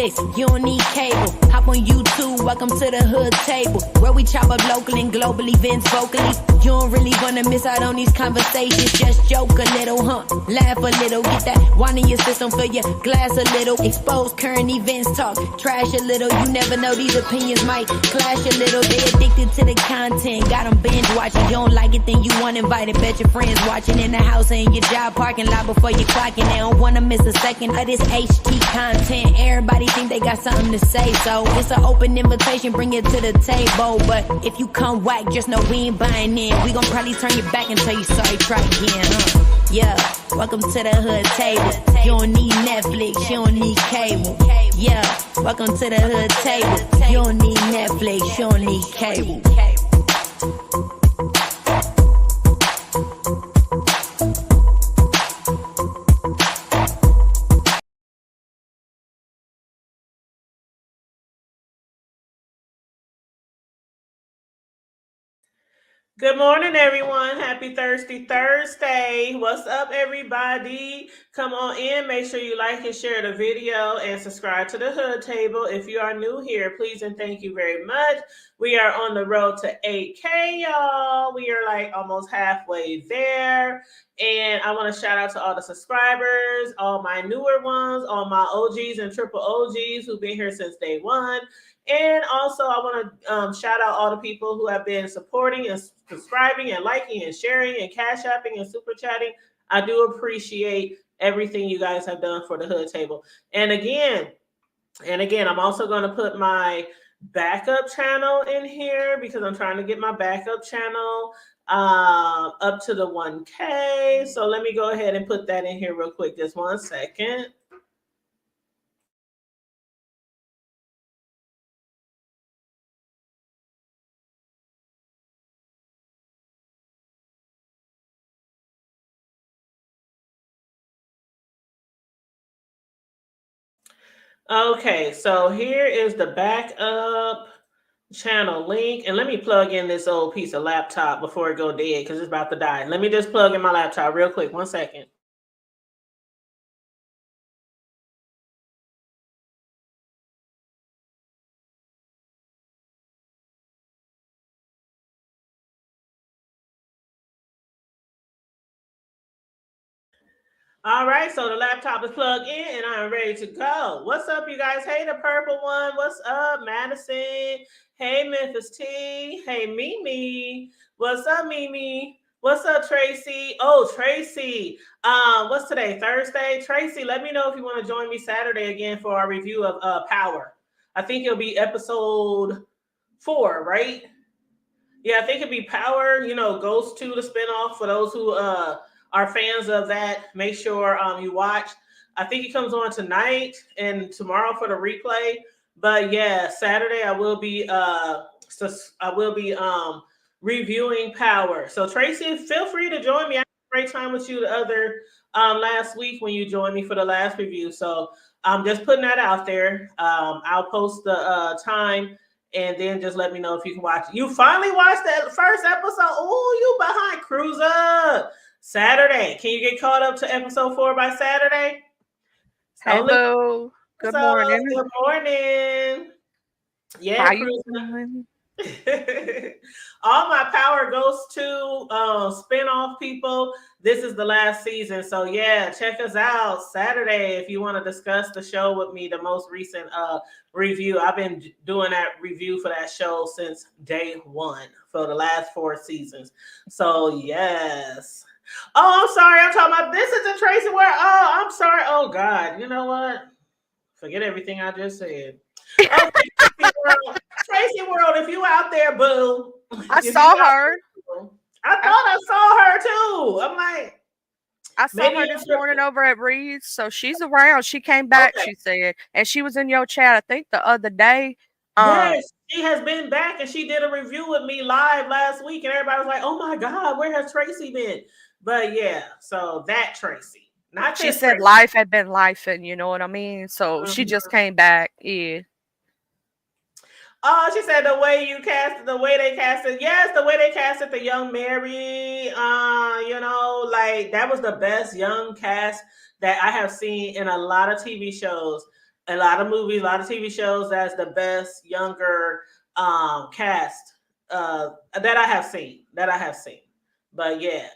Netflix, you don't need cable. Hop on YouTube, welcome to the hood table, where we chop up local and global events vocally. You don't really wanna miss out on these conversations. Just joke a little, laugh a little, get that wine in your system, fill your glass a little. Expose current events, talk trash a little. You never know, these opinions might clash a little. They addicted to the content, got them binge watching. You don't like it, then you want invited. Bet your friends watching in the house or in your job parking lot before you clocking. They don't wanna miss a second of this HT content. Everybody think they got something to say, so it's an open invitation, bring it to the table. But if you come whack, just know we ain't buying in. We gon' probably turn you back and tell you sorry, try again, Yeah, welcome to the hood table. You don't need Netflix, you don't need cable. Yeah, welcome to the hood table. You don't need Netflix, you don't need cable. Good morning, everyone. Happy Thursday. What's up, everybody? Come on in. Make sure you like and share the video and subscribe to the Hood Table. If you are new here, please and thank you very much. We are on the road to 8K, y'all. We are like almost halfway there. And I want to shout out to all the subscribers, all my newer ones, all my OGs and triple OGs who've been here since day one. And also, I want to shout out all the people who have been supporting and subscribing and liking and sharing and cash apping and super chatting. I do appreciate everything you guys have done for the Hood Table. And again, I'm also going to put my backup channel in here because I'm trying to get my backup channel up to the 1K. So let me go ahead and put that in here real quick. Just 1 second. Okay, so here is the backup channel link. And let me plug in this old piece of laptop before it go dead because it's about to die. Let me just plug in my laptop real quick. 1 second. All right, so the laptop is plugged in and I'm ready to go. What's up, you guys? Hey, the purple one. What's up, Madison? Hey, Memphis T. Hey, Mimi. What's up, Mimi? What's up, Tracy? Oh, Tracy. What's today? Thursday? Tracy, let me know if you want to join me Saturday again for our review of Power. I think it'll be episode 4, right? Yeah, I think it'd be Power, Ghost 2, the spinoff. For those who are fans of that, make sure you watch. I think it comes on tonight and tomorrow for the replay. But yeah, Saturday I will be reviewing Power. So Tracy, feel free to join me. I had a great time with you the other last week when you joined me for the last review. So I'm just putting that out there. I'll post the time. And then just let me know if you can watch it. You finally watched that first episode. Oh, you behind. Cruise up. Saturday. Can you get caught up to episode 4 by Saturday? Hello. Good morning. Good morning. Yeah, how you doing? All my Power goes to spinoff people. This is the last season. So yeah, check us out Saturday if you want to discuss the show with me, the most recent review. I've been doing that review for that show since day 1 for the last 4 seasons. So yes. Oh, I'm sorry. I'm talking about this is a Tracy World. Oh, I'm sorry. Oh God. You know what? Forget everything I just said. Oh, Tracy World, if you out there, boo. I saw her. I thought I saw her too. I'm like, I saw her this morning over at Reed's. So she's around. She came back, she said. And she was in your chat, I think, the other day. Yes, she has been back and she did a review with me live last week. And everybody was like, oh my God, where has Tracy been? But yeah, so that Tracy. Not she said Tracy. Life had been lifing, you know what I mean? So she just came back. Yeah. Oh, she said the way they casted. Yes, the way they casted the young Mary. Like that was the best young cast that I have seen in a lot of TV shows. a lot of movies, a lot of TV shows. That's the best younger cast that I have seen. That I have seen. But yeah,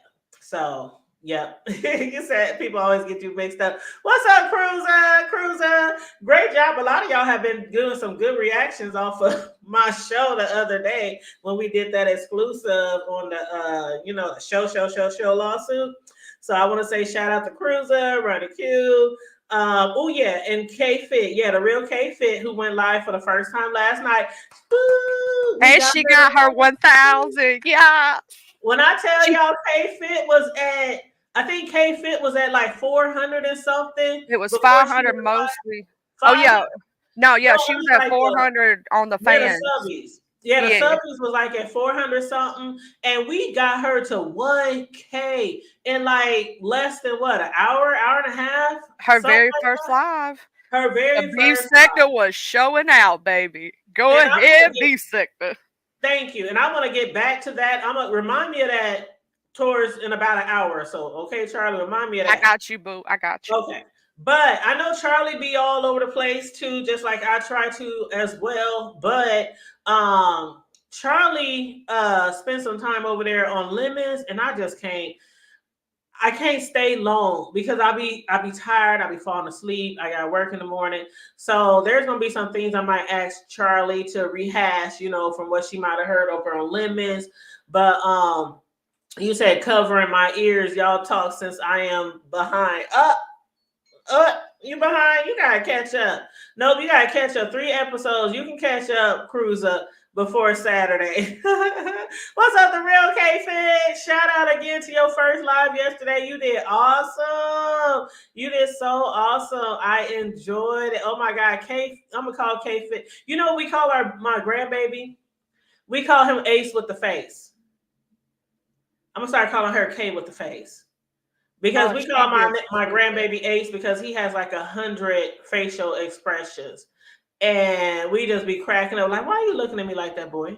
so yep. You said people always get you mixed up. What's up, Cruiser? Cruiser, great job. A lot of y'all have been doing some good reactions off of my show the other day when we did that exclusive on the the show lawsuit. So I want to say shout out to Cruiser, Ronnie Q. Oh yeah, and K Fit, yeah, the real K Fit who went live for the first time last night. Woo, And she got her 1,000. Yeah. When I tell She, y'all K Fit was at, I think K Fit was at like 400 and something it was before she 500 went live. mostly. Oh 500. yeah. No, No, yeah, she it was was at like the 400 on the yeah, the fans. subbies. Yeah, the Yeah. subbies was like at 400 something, and we got her to 1K in like less than what, an hour, hour and a half, Her something very like first that. live. Her The very beef first sector live. was showing out, baby. Go And I'm gonna ahead, get, beef sector. thank you, and I want to get back to that. I'm gonna remind me of that towards in about an hour or so. Okay, Charlie, remind me of I that. got you, boo. I got you. Okay. But I know Charlie be all over the place too, just like I try to as well. But Charlie spent some time over there on lemons, and I can't stay long because I be tired, I be falling asleep, I gotta work in the morning. So there's gonna be some things I might ask Charlie to rehash, from what she might have heard over on lemons. But you said covering my ears, y'all talk since I am behind. You behind? You gotta catch up. Nope, you gotta catch up. 3 episodes. You can catch up, Cruiser, before Saturday. What's up, the real K Fed? Shout out again to your first live yesterday. You did awesome. You did so awesome. I enjoyed it. Oh my God, K. I'm gonna call K Fed. You know what we call my grandbaby? We call him Ace with the face. I'm gonna start calling her K with the face. Because we call my grandbaby Ace because he has like 100 facial expressions, and we just be cracking up like, "Why are you looking at me like that, boy? I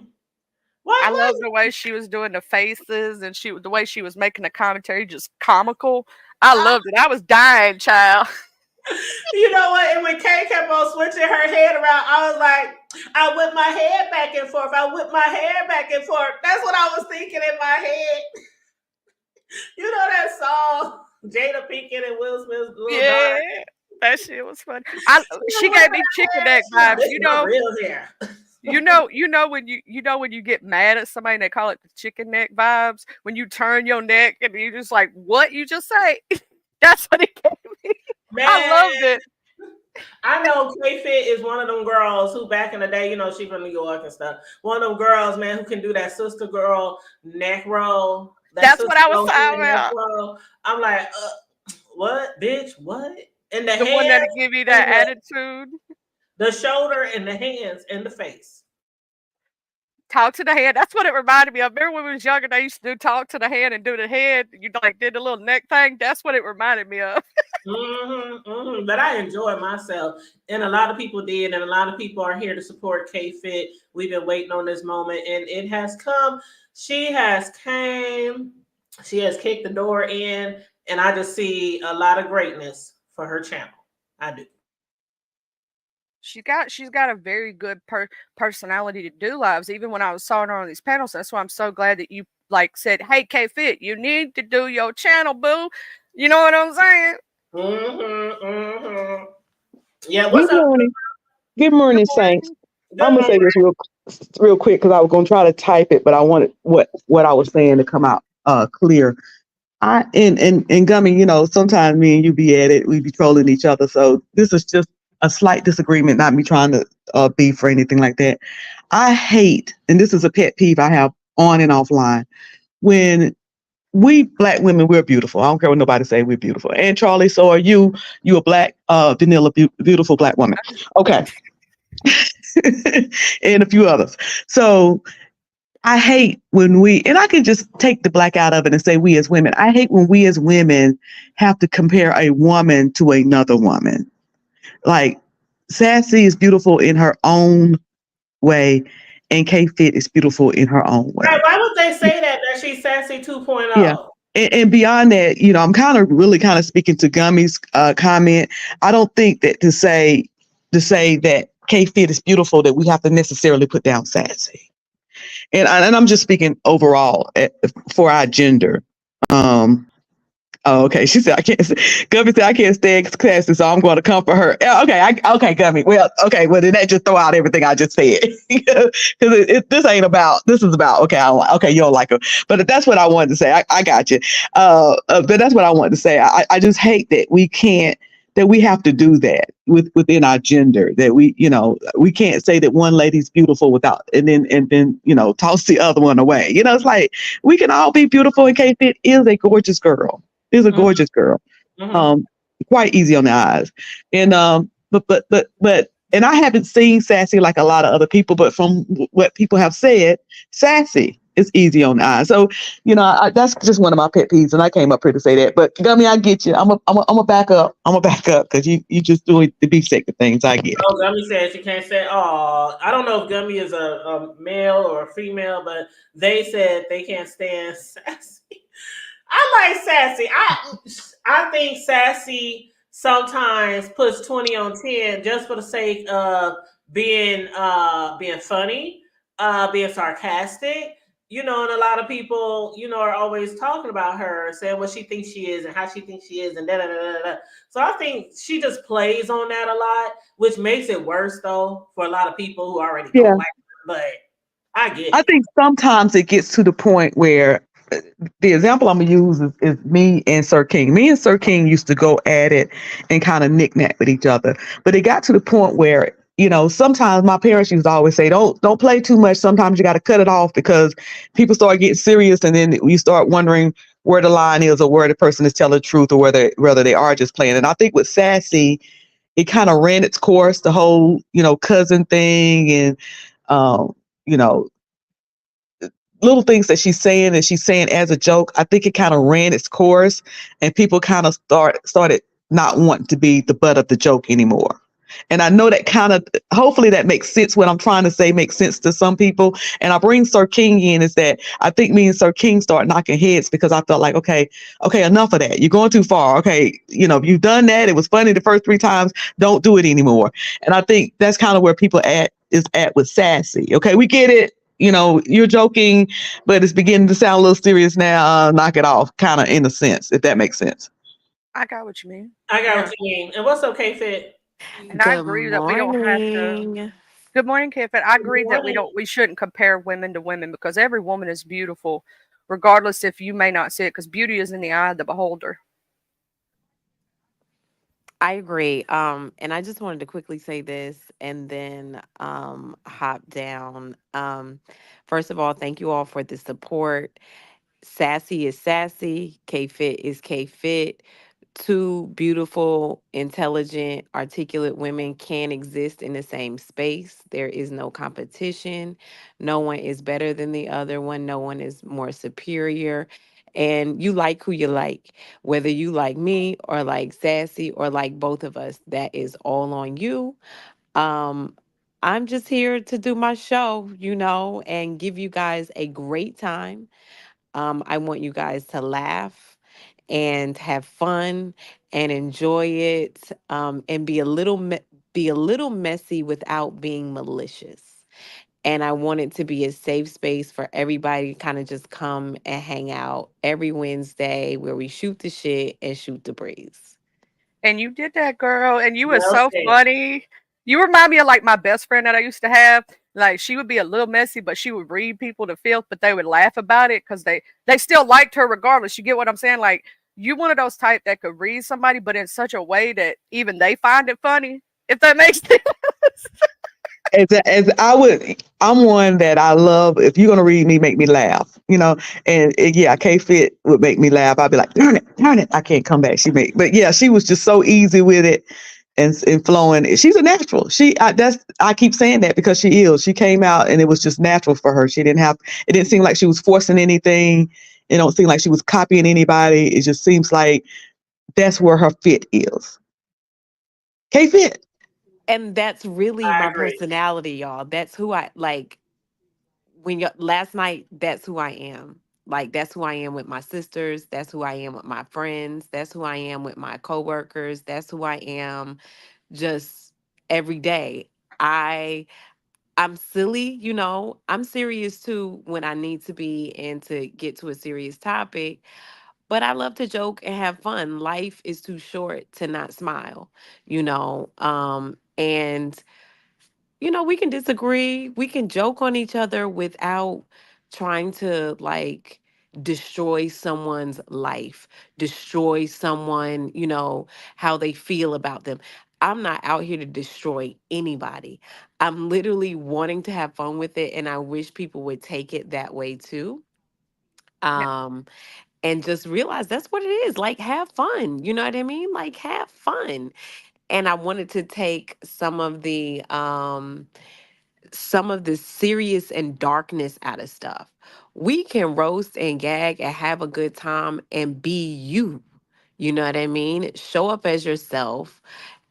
Why?" love the way she was doing the faces and the way she was making the commentary just comical. I loved it. I was dying, child. You know what? And when Kay kept on switching her head around, I was like, I whip my head back and forth. I whip my hair back and forth. That's what I was thinking in my head. You know that song, Jada Pinkett and Will Smith's little daughter. That shit was fun. She gave me chicken neck vibes. This is my real hair. You know when you get mad at somebody and they call it the chicken neck vibes, when you turn your neck and you just like, what you just say? That's what it gave me. Man, I loved it. I know K-Fit is one of them girls who back in the day, she from New York and stuff. One of them girls, man, who can do that sister girl neck roll. That's what I was talking about. I'm like, what, bitch, what? And the one that give you that attitude. The shoulder and the hands and the face. Talk to the hand. That's what it reminded me of. Remember when we was younger, they used to do talk to the hand and do the head. You like did the little neck thing. That's what it reminded me of. But I enjoyed myself, and a lot of people did, and a lot of people are here to support K-Fit. We've been waiting on this moment, and it has come. She has came. She has kicked the door in, and I just see a lot of greatness for her channel. I do. She's got a very good personality to do lives. Even when I was saw her on these panels, that's why I'm so glad that you said, "Hey, K-Fit, you need to do your channel, boo." You know what I'm saying? Yeah. What's up? Good morning, Saints. I'm gonna say this real quick because I was gonna try to type it, but I wanted what I was saying to come out clear. And Gummy, sometimes me and you be at it, we be trolling each other. So this is just a slight disagreement, not me trying to beef or anything like that. I hate, and this is a pet peeve I have on and offline, when we Black women, we're beautiful. I don't care what nobody say, we're beautiful. And Charlie, so are you. You a Black, vanilla, beautiful Black woman. Okay. And a few others. So I hate when and I can just take the Black out of it and say we as women. I hate when we as women have to compare a woman to another woman. Like, Sassy is beautiful in her own way, and K-Fit is beautiful in her own way. Right, why would they say that she's Sassy 2.0? Yeah. And beyond that, I'm really speaking to Gummy's comment. I don't think that to say to say that K Fit is beautiful that we have to necessarily put down sassy. And I'm just speaking overall for our gender. Um, Oh, okay. She said, I can't. Gummy said, I can't stand classy, so I'm going to come for her. Yeah, okay. Okay, Gummy. Well, okay. Well, then that just throw out everything I just said. Because this ain't about, this is about, okay, okay, you don't like her. But that's what I wanted to say. I got you. But that's what I wanted to say. I just hate that we can't, that we have to do that within our gender, that we can't say that one lady's beautiful without, and then, toss the other one away. It's like, we can all be beautiful, and K-Fit is a gorgeous girl, is a Mhm. gorgeous girl. Mhm. Um, quite easy on the eyes. And and I haven't seen sassy like a lot of other people, but from what people have said, sassy is easy on the eyes. So, that's just one of my pet peeves, and I came up here to say that. But Gummy, I get you. I'm a back up. I'm a back up because you just doing the beef sector things. I get it. Oh, Gummy said she can't say. Oh, I don't know if Gummy is a male or a female, but they said they can't stand sassy. I like sassy. I think sassy sometimes puts 20 on 10 just for the sake of being funny, being sarcastic. And a lot of people, are always talking about her, saying what she thinks she is and how she thinks she is, and da da da da da. So I think she just plays on that a lot, which makes it worse though for a lot of people who already Yeah. don't like her. But I get I it. think sometimes it gets to the point where the example I'm gonna use is me and Sir King. Me and Sir King used to go at it and kind of knick-knack with each other. But it got to the point where, sometimes my parents used to always say, don't play too much. Sometimes you got to cut it off because people start getting serious, and then you start wondering where the line is, or where the person is telling the truth, or whether they are just playing. And I think with Sassy, it kind of ran its course, the whole, cousin thing, and you know, little things that she's saying as a joke. I think it kind of ran its course, and people kind of started not wanting to be the butt of the joke anymore. And I know that kind of, hopefully that makes sense. What I'm trying to say makes sense to some people. And I bring Sir King in is that I think me and Sir King start knocking heads because I felt like, okay, enough of that. You're going too far. Okay, you've done that. It was funny the first 3 times. Don't do it anymore. And I think that's kind of where people is at with Sassy. Okay, we get it. You're joking, but it's beginning to sound a little serious now. Knock it off, kind of, in a sense, if that makes sense. I got what you mean. I got Yeah. what you mean. And what's okay, Fit? And I Good agree that we don't have to. morning. Good morning, Kevin. I Good agree that morning. we shouldn't compare women to women because every woman is beautiful, regardless if you may not see it, because beauty is in the eye of the beholder. I agree. And I just wanted to quickly say this and then hop down. First of all, thank you all for the support. Sassy is sassy. K Fit is K Fit. Two beautiful, intelligent, articulate women can exist in the same space. There is no competition. No one is better than the other one. No one is more superior. And you like who you like, whether you like me or like Sassy or like both of us, that is all on you. Um, I'm just here to do my show, and give you guys a great time. I want you guys to laugh and have fun and enjoy it, and be a little messy without being malicious. And I want it to be a safe space for everybody to kind of just come and hang out every Wednesday where we shoot the shit and shoot the breeze. And you did that, girl. And you were Well so said. funny. You remind me of like my best friend that I used to have. Like she would be a little messy, but she would read people to filth, but they would laugh about it because they still liked her regardless. You get what I'm saying? Like you one of those type that could read somebody, but in such a way that even they find it funny. If that makes sense. As I'm one that I love. If you're gonna read me, make me laugh. And yeah, K Fit would make me laugh. I'd be like, darn it, I can't come back. But yeah, she was just so easy with it and flowing. She's a natural. I keep saying that because she is. She came out and it was just natural for her. It didn't seem like she was forcing anything. It don't seem like she was copying anybody. It just seems like that's where her fit is. K Fit. And that's really I my agree. personality, y'all. That's who I like. Last night, that's who I am. Like that's who I am with my sisters. That's who I am with my friends. That's who I am with my coworkers. That's who I am just every day. I'm silly, I'm serious too when I need to be and to get to a serious topic, but I love to joke and have fun. Life is too short to not smile, and we can disagree, we can joke on each other without trying to like destroy someone's life, destroy someone, how they feel about them. I'm not out here to destroy anybody. I'm literally wanting to have fun with it, and I wish people would take it that way too. Yeah, Um, and just realize that's what it is. Like, have fun. You know what I mean? Like, have fun. And I wanted to take some of the serious and darkness out of stuff. We can roast and gag and have a good time and be you. You know what I mean? Show up as yourself,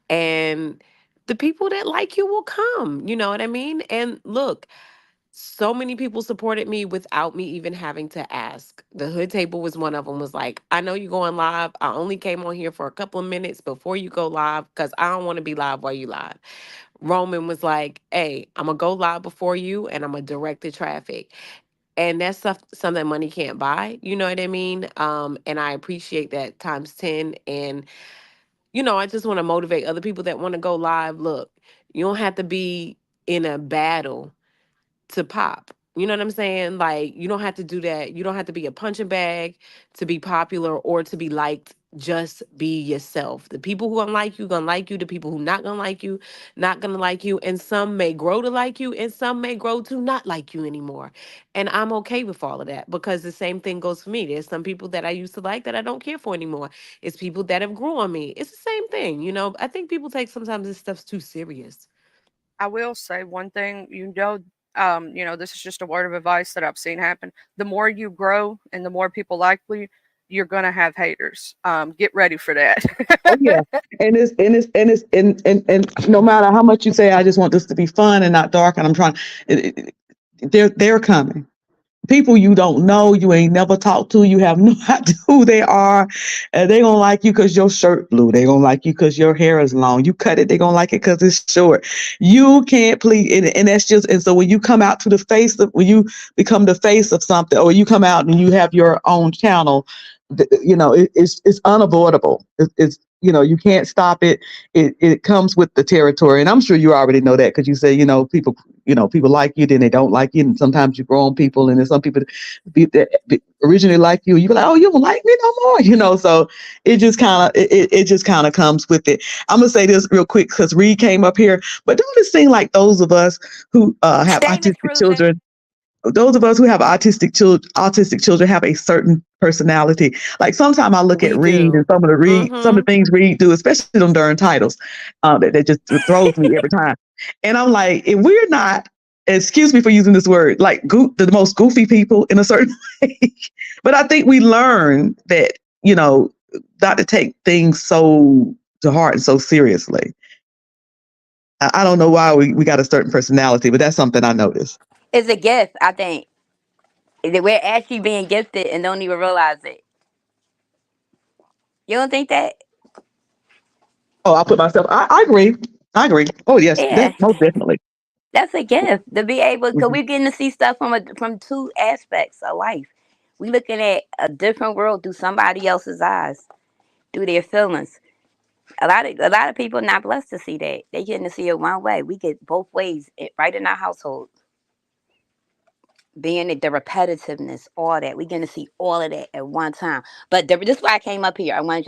and the people that like you will come. You know what I mean? And look, so many people supported me without me even having to ask. The hood table was one of them. Was like, I know you're going live. I only came on here for a couple of minutes before you go live because I don't want to be live while you live. Roman was like, hey, I'm gonna go live before you and I'm gonna direct the traffic. And that's stuff, something money can't buy. You know what I mean? And I appreciate that times 10. And, I just want to motivate other people that want to go live. Look, you don't have to be in a battle to pop. You know what I'm saying? Like, you don't have to do that. You don't have to be a punching bag to be popular or to be liked. Just be yourself. The people who gonna like you. The people who not gonna like you, not gonna like you. And some may grow to like you, and some may grow to not like you anymore. And I'm okay with all of that because the same thing goes for me. There's some people that I used to like that I don't care for anymore. It's people that have grew on me. It's the same thing. I think people take sometimes this stuff's too serious. I will say one thing, this is just a word of advice that I've seen happen. The more you grow and the more people like you, you're gonna have haters. Get ready for Oh yeah, that. and no matter how much you say, I just want this to be fun and not dark, and I'm trying. They're coming. People you don't know, you ain't never talked to, you have no idea who they are. They gonna like you because your shirt blue. They gonna like you because your hair is long. You cut it, they gonna like it because it's short. You can't please, and that's just. And so when you come out to the face of, when you become the face of something, or you come out and you have your own channel, it's unavoidable. It's you can't stop it. It comes with the territory, and I'm sure you already know that because you say people like you, then they don't like you, and sometimes you grow on people, and then some people that originally like you, you be like, oh, you don't like me no more, So it just kind of comes with it. I'm gonna say this real quick because Reed came up here, but don't it seem like those of us who have Stay, Miss autistic Cruiser. children those of us who have autistic children have a certain personality. Like sometimes I look at We Reed and do. some of Mm-hmm. the things Reed do, especially them during titles, that just throws me every time. And I'm like, if we're not, excuse me for using this word, like the most goofy people in a certain way, but I think we learn that not to take things so to heart and so seriously. I don't know why we got a certain personality, but that's something I noticed. It's a gift, I think. That we're actually being gifted and don't even realize it. You don't think that? Oh, I put myself. I agree. I agree. Oh yes, Yeah, most definitely. that's a gift to be able, because Mhm. we're getting to see stuff from two aspects of life. We looking at a different world through somebody else's eyes, through their feelings. A lot of people not blessed to see that. They getting to see it one way. We get both ways right in our household. Being the repetitiveness, all that. We getting to see all of that at one time. But this is why I came up here. I wanted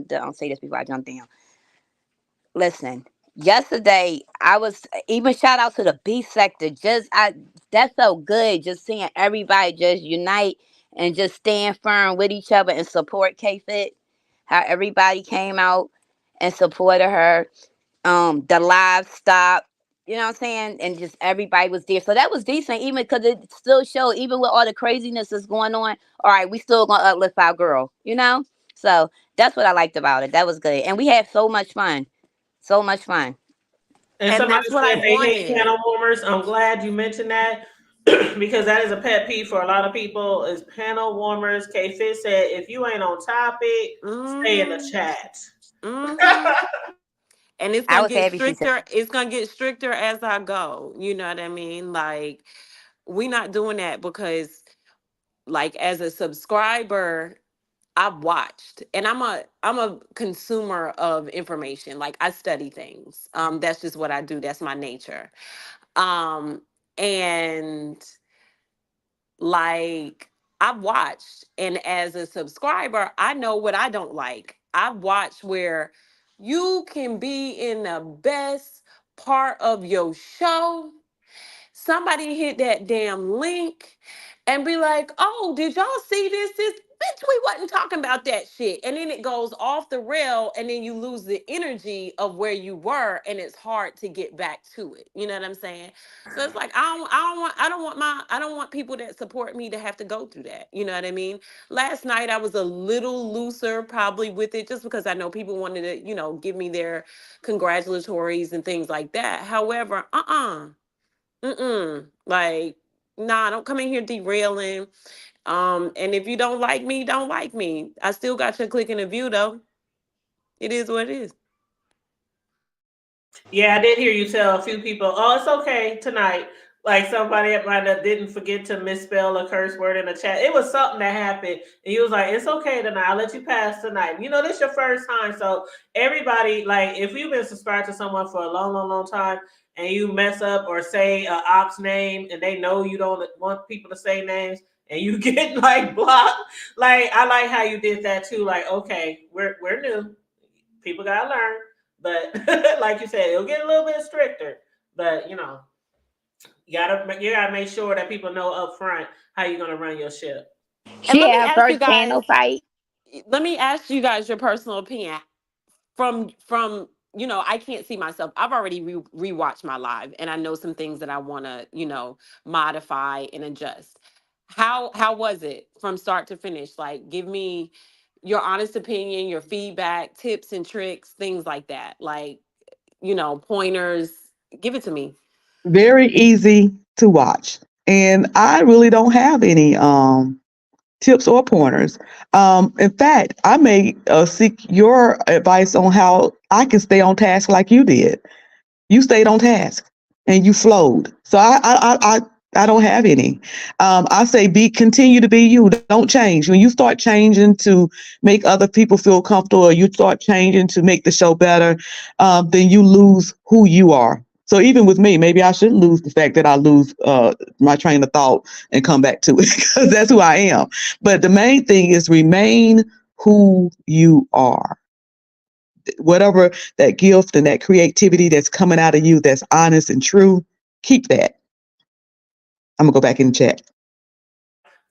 to say this before I jump down. Listen, yesterday I was even shout out to the B sector. That felt good. Just seeing everybody just unite and just stand firm with each other and support K Fit. How everybody came out and supported her. The live stopped. You know what I'm saying? And just everybody was there. So that was decent, even because it still showed, even with all the craziness that's going on, all right, we still gonna uplift our girl. So that's what I liked about it. That was good. And we had so much fun. So much fun. And And somebody that's what I said they hate wanted. panel warmers. I'm glad you mentioned that because that is a pet peeve for a lot of people. Is panel warmers. K Fit said, if you ain't on topic, stay in the Mm-hmm. chat. Mm-hmm. And it's I gonna was get happy she said. stricter. It's gonna get stricter as I go. You know what I mean? Like, we not doing that because, like, as a subscriber, I've watched, and I'm a consumer of information. Like, I study things. That's just what I do. That's my nature. Um, and like, I've watched, and as a subscriber, I know what I don't like. I've watched where you can be in the best part of your show, somebody hit that damn link and be like, "Oh, did y'all see this? Bitch, we wasn't talking about that shit." And then it goes off the rail, and then you lose the energy of where you were, and it's hard to get back to it. You know what I'm saying? So it's like, I don't want people that support me to have to go through that. You know what I mean? Last night I was a little looser probably with it, just because I know people wanted to, give me their congratulatories and things like that. However, like, nah, don't come in here derailing. And if you don't like me, don't like me. I still got your click and a view though. It is what it is. Yeah, I did hear you tell a few people, "Oh, it's okay tonight." Like somebody might have didn't forget to misspell a curse word in the chat. It was something that happened, and you was like, "It's okay tonight. I'll let you pass tonight." This your first time, so everybody, like, if you've been subscribed to someone for a long, long, long time, and you mess up or say a op's name, and they know you don't want people to say names, and you get like blocked, like, I like how you did that too. Like, okay, we're new, people gotta learn. But like you said, it'll get a little bit stricter. But you gotta make sure that people know up front how you're gonna run your ship. And She had her first channel fight. let me ask you guys your personal opinion. From I can't see myself. I've already rewatched my live, and I know some things that I want to modify and adjust. How was it from start to finish? Like, give me your honest opinion, your feedback, tips and tricks, things like that. Like, pointers. Give it to me. Very easy to watch. And I really don't have any tips or pointers. In fact, I may seek your advice on how I can stay on task like you did. You stayed on task and you flowed. So I don't have any. I say continue to be you. Don't change. When you start changing to make other people feel comfortable, or you start changing to make the show better, then you lose who you are. So even with me, maybe I should lose the fact that I lose my train of thought and come back to it because that's who I am. But the main thing is remain who you are, whatever that gift and that creativity that's coming out of you that's honest and true, keep that. I'm gonna go back in the chat.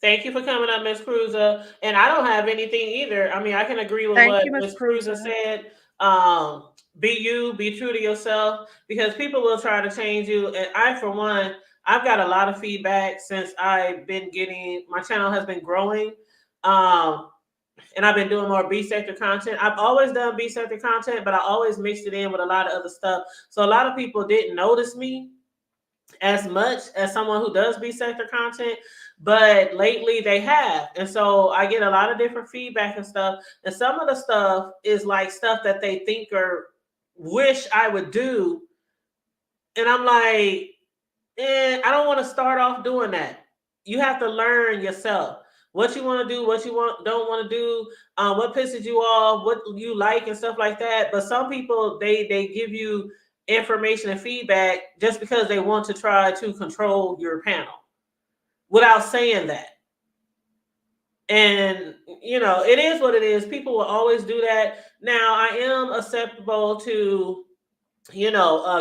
Thank you for coming up, Miss Cruiser. And I don't have anything either. I mean, I can agree with Thank what you, Miss Miss Cruiser Cruiser. said. Be you, be true to yourself, because people will try to change you. And I, for one, I've got a lot of feedback since I've been getting my channel has been growing. Um, and I've been doing more B sector content. I've always done B sector content, but I always mixed it in with a lot of other stuff. So a lot of people didn't notice me as much as someone who does B sector content, but lately they have. And so I get a lot of different feedback and stuff. And some of the stuff is like stuff that they think or wish I would do. And I'm like, I don't want to start off doing that. You have to learn yourself what you want to do, what you don't want to do, what pisses you off, what you like, and stuff like that. But some people they give you information and feedback just because they want to try to control your panel without saying that. And it is what it is. People will always do that. Now I am acceptable to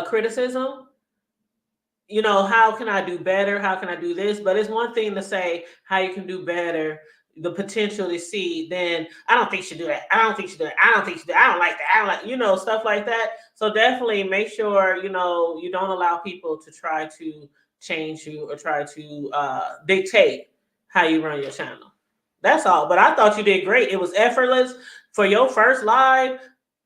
criticism. How can I do better? How can I do this? But it's one thing to say how you can do better, the potential to see, then I don't think you should do that. I don't think you should do that. I don't think you should do that. I don't like that. I don't like, stuff like that. So definitely make sure, you don't allow people to try to change you or try to dictate how you run your channel. That's all. But I thought you did great. It was effortless for your first live.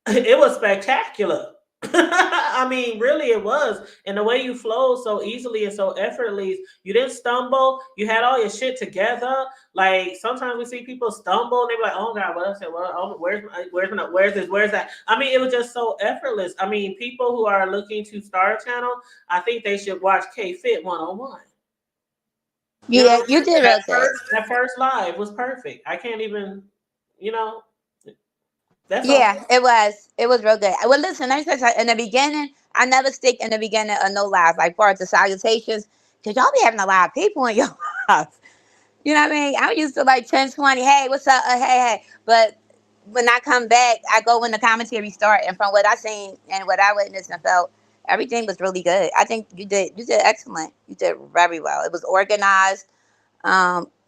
It was spectacular. I mean, really, it was. And the way you flowed so easily and so effortlessly, you didn't stumble. You had all your shit together. Like sometimes we see people stumble and they be like, "Oh God, what I said? Well, oh, where's this? Where's that?" I mean, it was just so effortless. I mean, people who are looking to start a channel, I think they should watch K Fit 101. You know Yeah, what I'm you saying? did real good. That first live was perfect. I can't even, you know, that's all. Yeah, it was. It was real good. Well, listen, let me say something. In the beginning, I never stick in the beginning of no lives, like far as the salutations, because y'all be having a lot of people in your lives. You know what I mean? I'm used to like 10, 20. Hey, what's up? Hey, hey. But when I come back, I go when the commentary start, and from what I seen and what I witnessed and felt, everything was really good. I think you did excellent. You did very well. It was organized.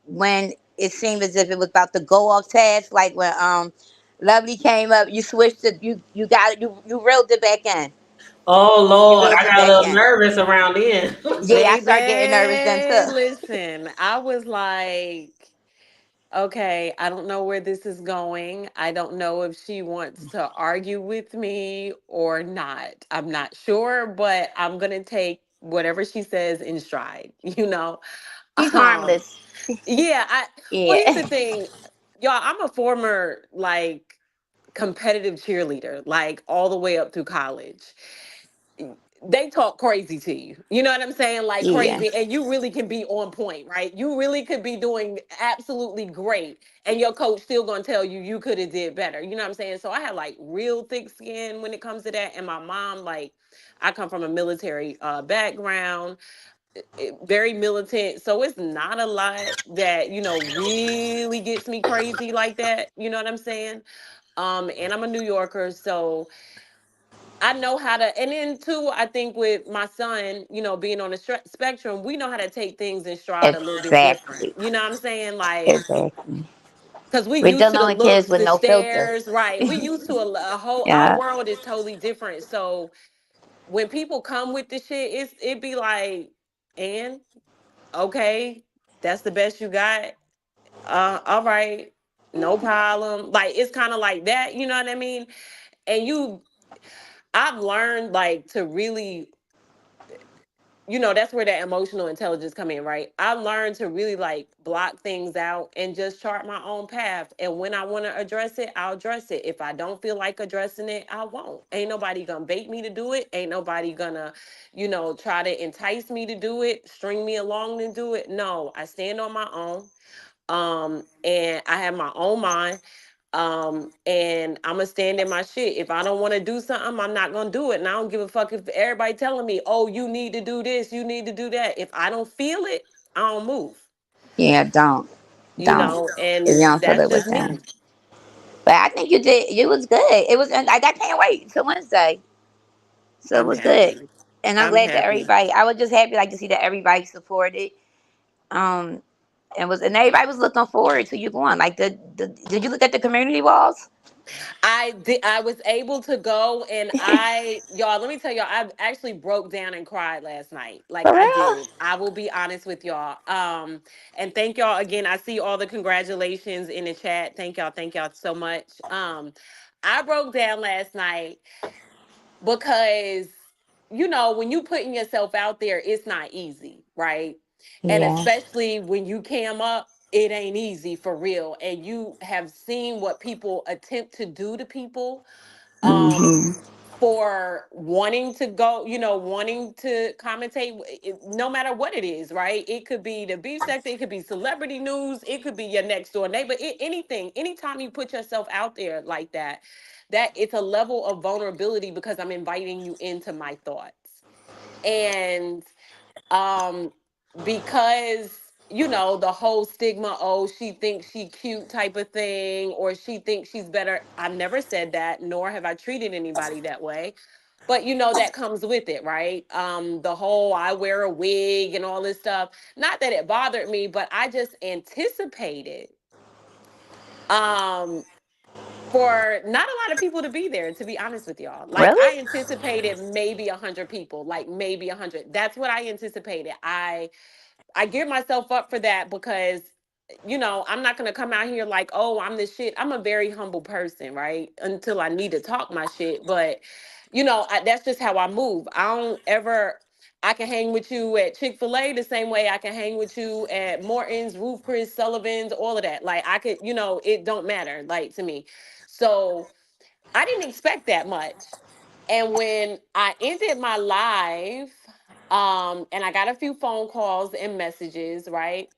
When it seemed as if it was about to go off task, like when Lovely came up, you switched it, you got it, you reeled it back in. Oh You Lord, reeled I it got a back little in. nervous around then. Yeah, I start getting nervous then too. Baby, listen, I was like, okay, I don't know where this is going. I don't know if she wants to argue with me or not. I'm not sure, but I'm going to take whatever she says in stride, you know? She's Um, harmless. yeah, well, here's Yeah. the thing. Y'all, I'm a former like competitive cheerleader, like all the way up through college. They talk crazy to you. You know what I'm saying? Like Yeah. crazy. And you really can be on point, right? You really could be doing absolutely great. And your coach still gonna tell you you could have did better. You know what I'm saying? So I had like real thick skin when it comes to that. And my mom, like, I come from a military background, very militant. So it's not a lot that, really gets me crazy like that. You know what I'm saying? And I'm a New Yorker, so I know how to, and then too, I think with my son, being on the spectrum, we know how to take things in stride a little bit different. Exactly. You know what I'm saying? Like, Exactly. because we We're used to dealing the with kids looks, with the no filter. stares, right? We used to a whole, our Yeah. world is totally different. So when people come with the shit, it be like, and okay, that's the best you got. All right, no problem. Like it's kind of like that, you know what I mean? And I've learned like to really, that's where that emotional intelligence come in, right? I learned to really like block things out and just chart my own path. And when I want to address it, I'll address it. If I don't feel like addressing it, I won't. Ain't nobody gonna bait me to do it. Ain't nobody gonna, try to entice me to do it, string me along to do it. No, I stand on my own. And I have my own mind. And I'm gonna stand in my shit. If I don't want to do something, I'm not gonna do it. And I don't give a fuck if everybody telling me, oh, you need to do this, you need to do that. If I don't feel it, I don't move. Yeah, don't. Don't. If you And don't feel that's it with just them. me. But I think you did. It was good. It was, and I can't wait till Wednesday. So it I'm was good. happy. And I'm I'm glad that happy. everybody, I was just happy like to see that everybody supported. Um, and everybody was looking forward to you going. Like did you look at the community walls? I did. I was able to go, and y'all. Let me tell y'all. I actually broke down and cried last night. Like For I real? did. I will be honest with y'all. And thank y'all again. I see all the congratulations in the chat. Thank y'all. Thank y'all so much. I broke down last night because when you putting yourself out there, it's not easy, right? And Yeah. especially when you cam up, it ain't easy for real. And you have seen what people attempt to do to people, um Hmm. for wanting to go, wanting to commentate, no matter what it is, right? It could be the beef sector, it could be celebrity news, it could be your next door neighbor, anything. Anytime you put yourself out there like that, that it's a level of vulnerability because I'm inviting you into my thoughts. And um because the whole stigma, oh, she thinks she cute type of thing, or she thinks she's better. I've never said that, nor have I treated anybody that way. But that comes with it, right? The whole I wear a wig and all this stuff, not that it bothered me, but I just anticipated um for not a lot of people to be there, to be honest with y'all. Like Really? I anticipated maybe 100 people, like maybe 100. That's what I anticipated. I geared myself up for that because I'm not going to come out here like, oh, I'm this shit. I'm a very humble person, right? Until I need to talk my shit. But, that's just how I move. I don't ever, I can hang with you at Chick-fil-A the same way I can hang with you at Morton's, Roof Chris, Sullivan's, all of that. Like, I could, it don't matter, like, to me. So I didn't expect that much. And when I ended my live, and I got a few phone calls and messages, right?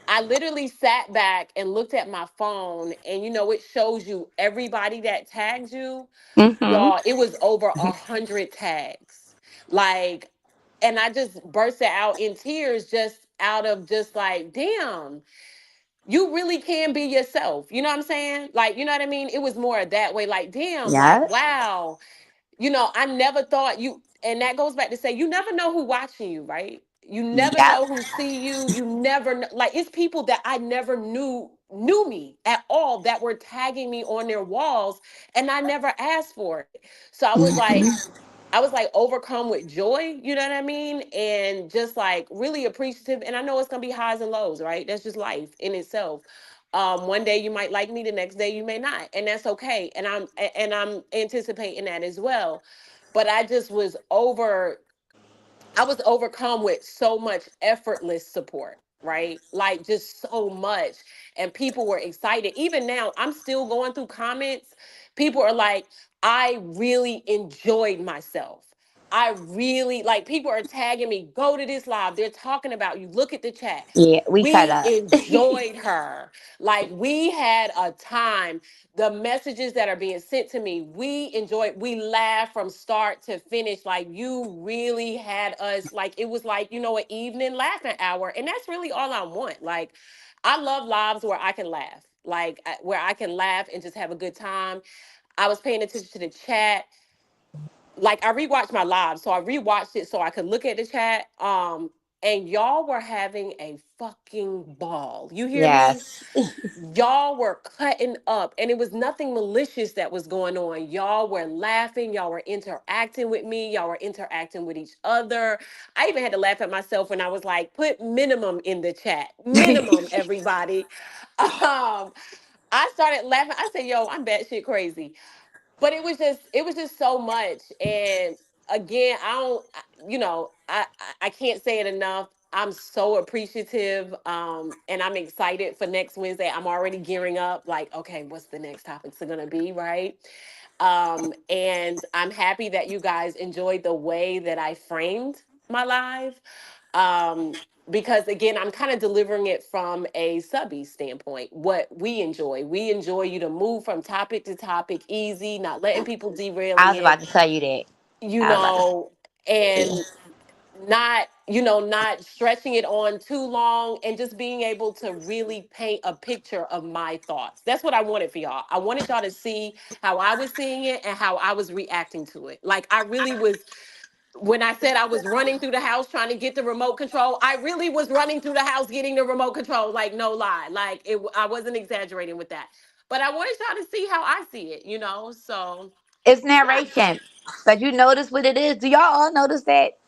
I literally sat back and looked at my phone, and it shows you everybody that tagged you. Mm-hmm. Y'all, it was over 100 tags. Like, and I just bursted out in tears, just out of just like, damn, you really can be yourself. You know what I'm saying? Like, you know what I mean? It was more that way, like, damn, like, Yes. wow, I never thought you, and that goes back to say, you never know who watching you, right? You never Yep. know who see you. You never know, like, it's people that I never knew me at all that were tagging me on their walls, and I never asked for it. So I was like overcome with joy, you know what I mean? And just like really appreciative. And I know it's gonna be highs and lows, right? That's just life in itself. One day you might like me, the next day you may not, and that's okay. And I'm anticipating that as well. But I was overcome with so much effortless support, right? Like just so much. And people were excited. Even now, I'm still going through comments. People are like, I really enjoyed myself. I really like people are tagging me, go to this live. They're talking about you. Look at the chat. Yeah, we cut We up. enjoyed her. Like we had a time. The messages that are being sent to me, we enjoyed, we laughed from start to finish. Like you really had us, like it was like, an evening laughing hour. And that's really all I want. Like I love lives where I can laugh, like where I can laugh and just have a good time. I was paying attention to the chat. Like I rewatched my live, so I rewatched it so I could look at the chat. And y'all were having a fucking ball. You hear me? Yes. Y'all were cutting up, and it was nothing malicious that was going on. Y'all were laughing, y'all were interacting with me, y'all were interacting with each other. I even had to laugh at myself when I was like, put minimum in the chat. Minimum, everybody. I started laughing. I said, yo, I'm batshit crazy. But it was just so much. And again, I don't I can't say it enough. I'm so appreciative, and I'm excited for next Wednesday. I'm already gearing up, like, okay, what's the next topics are gonna be, right? And I'm happy that you guys enjoyed the way that I framed my live. um, because again, I'm kind of delivering it from a subby standpoint. What we enjoy you to move from topic to topic, easy, not letting people I derailing was about it, to tell you that. you I was about to. know, and not stretching it on too long, and just being able to really paint a picture of my thoughts. That's what I wanted for y'all. I wanted y'all to see how I was seeing it and how I was reacting to it. Like I really was, when I said I was running through the house trying to get the remote control, I really was running through the house getting the remote control. Like no lie, like I wasn't exaggerating with that. But I wanted y'all to see how I see it, So It's yeah, narration, but you notice what it is. Do y'all all notice that?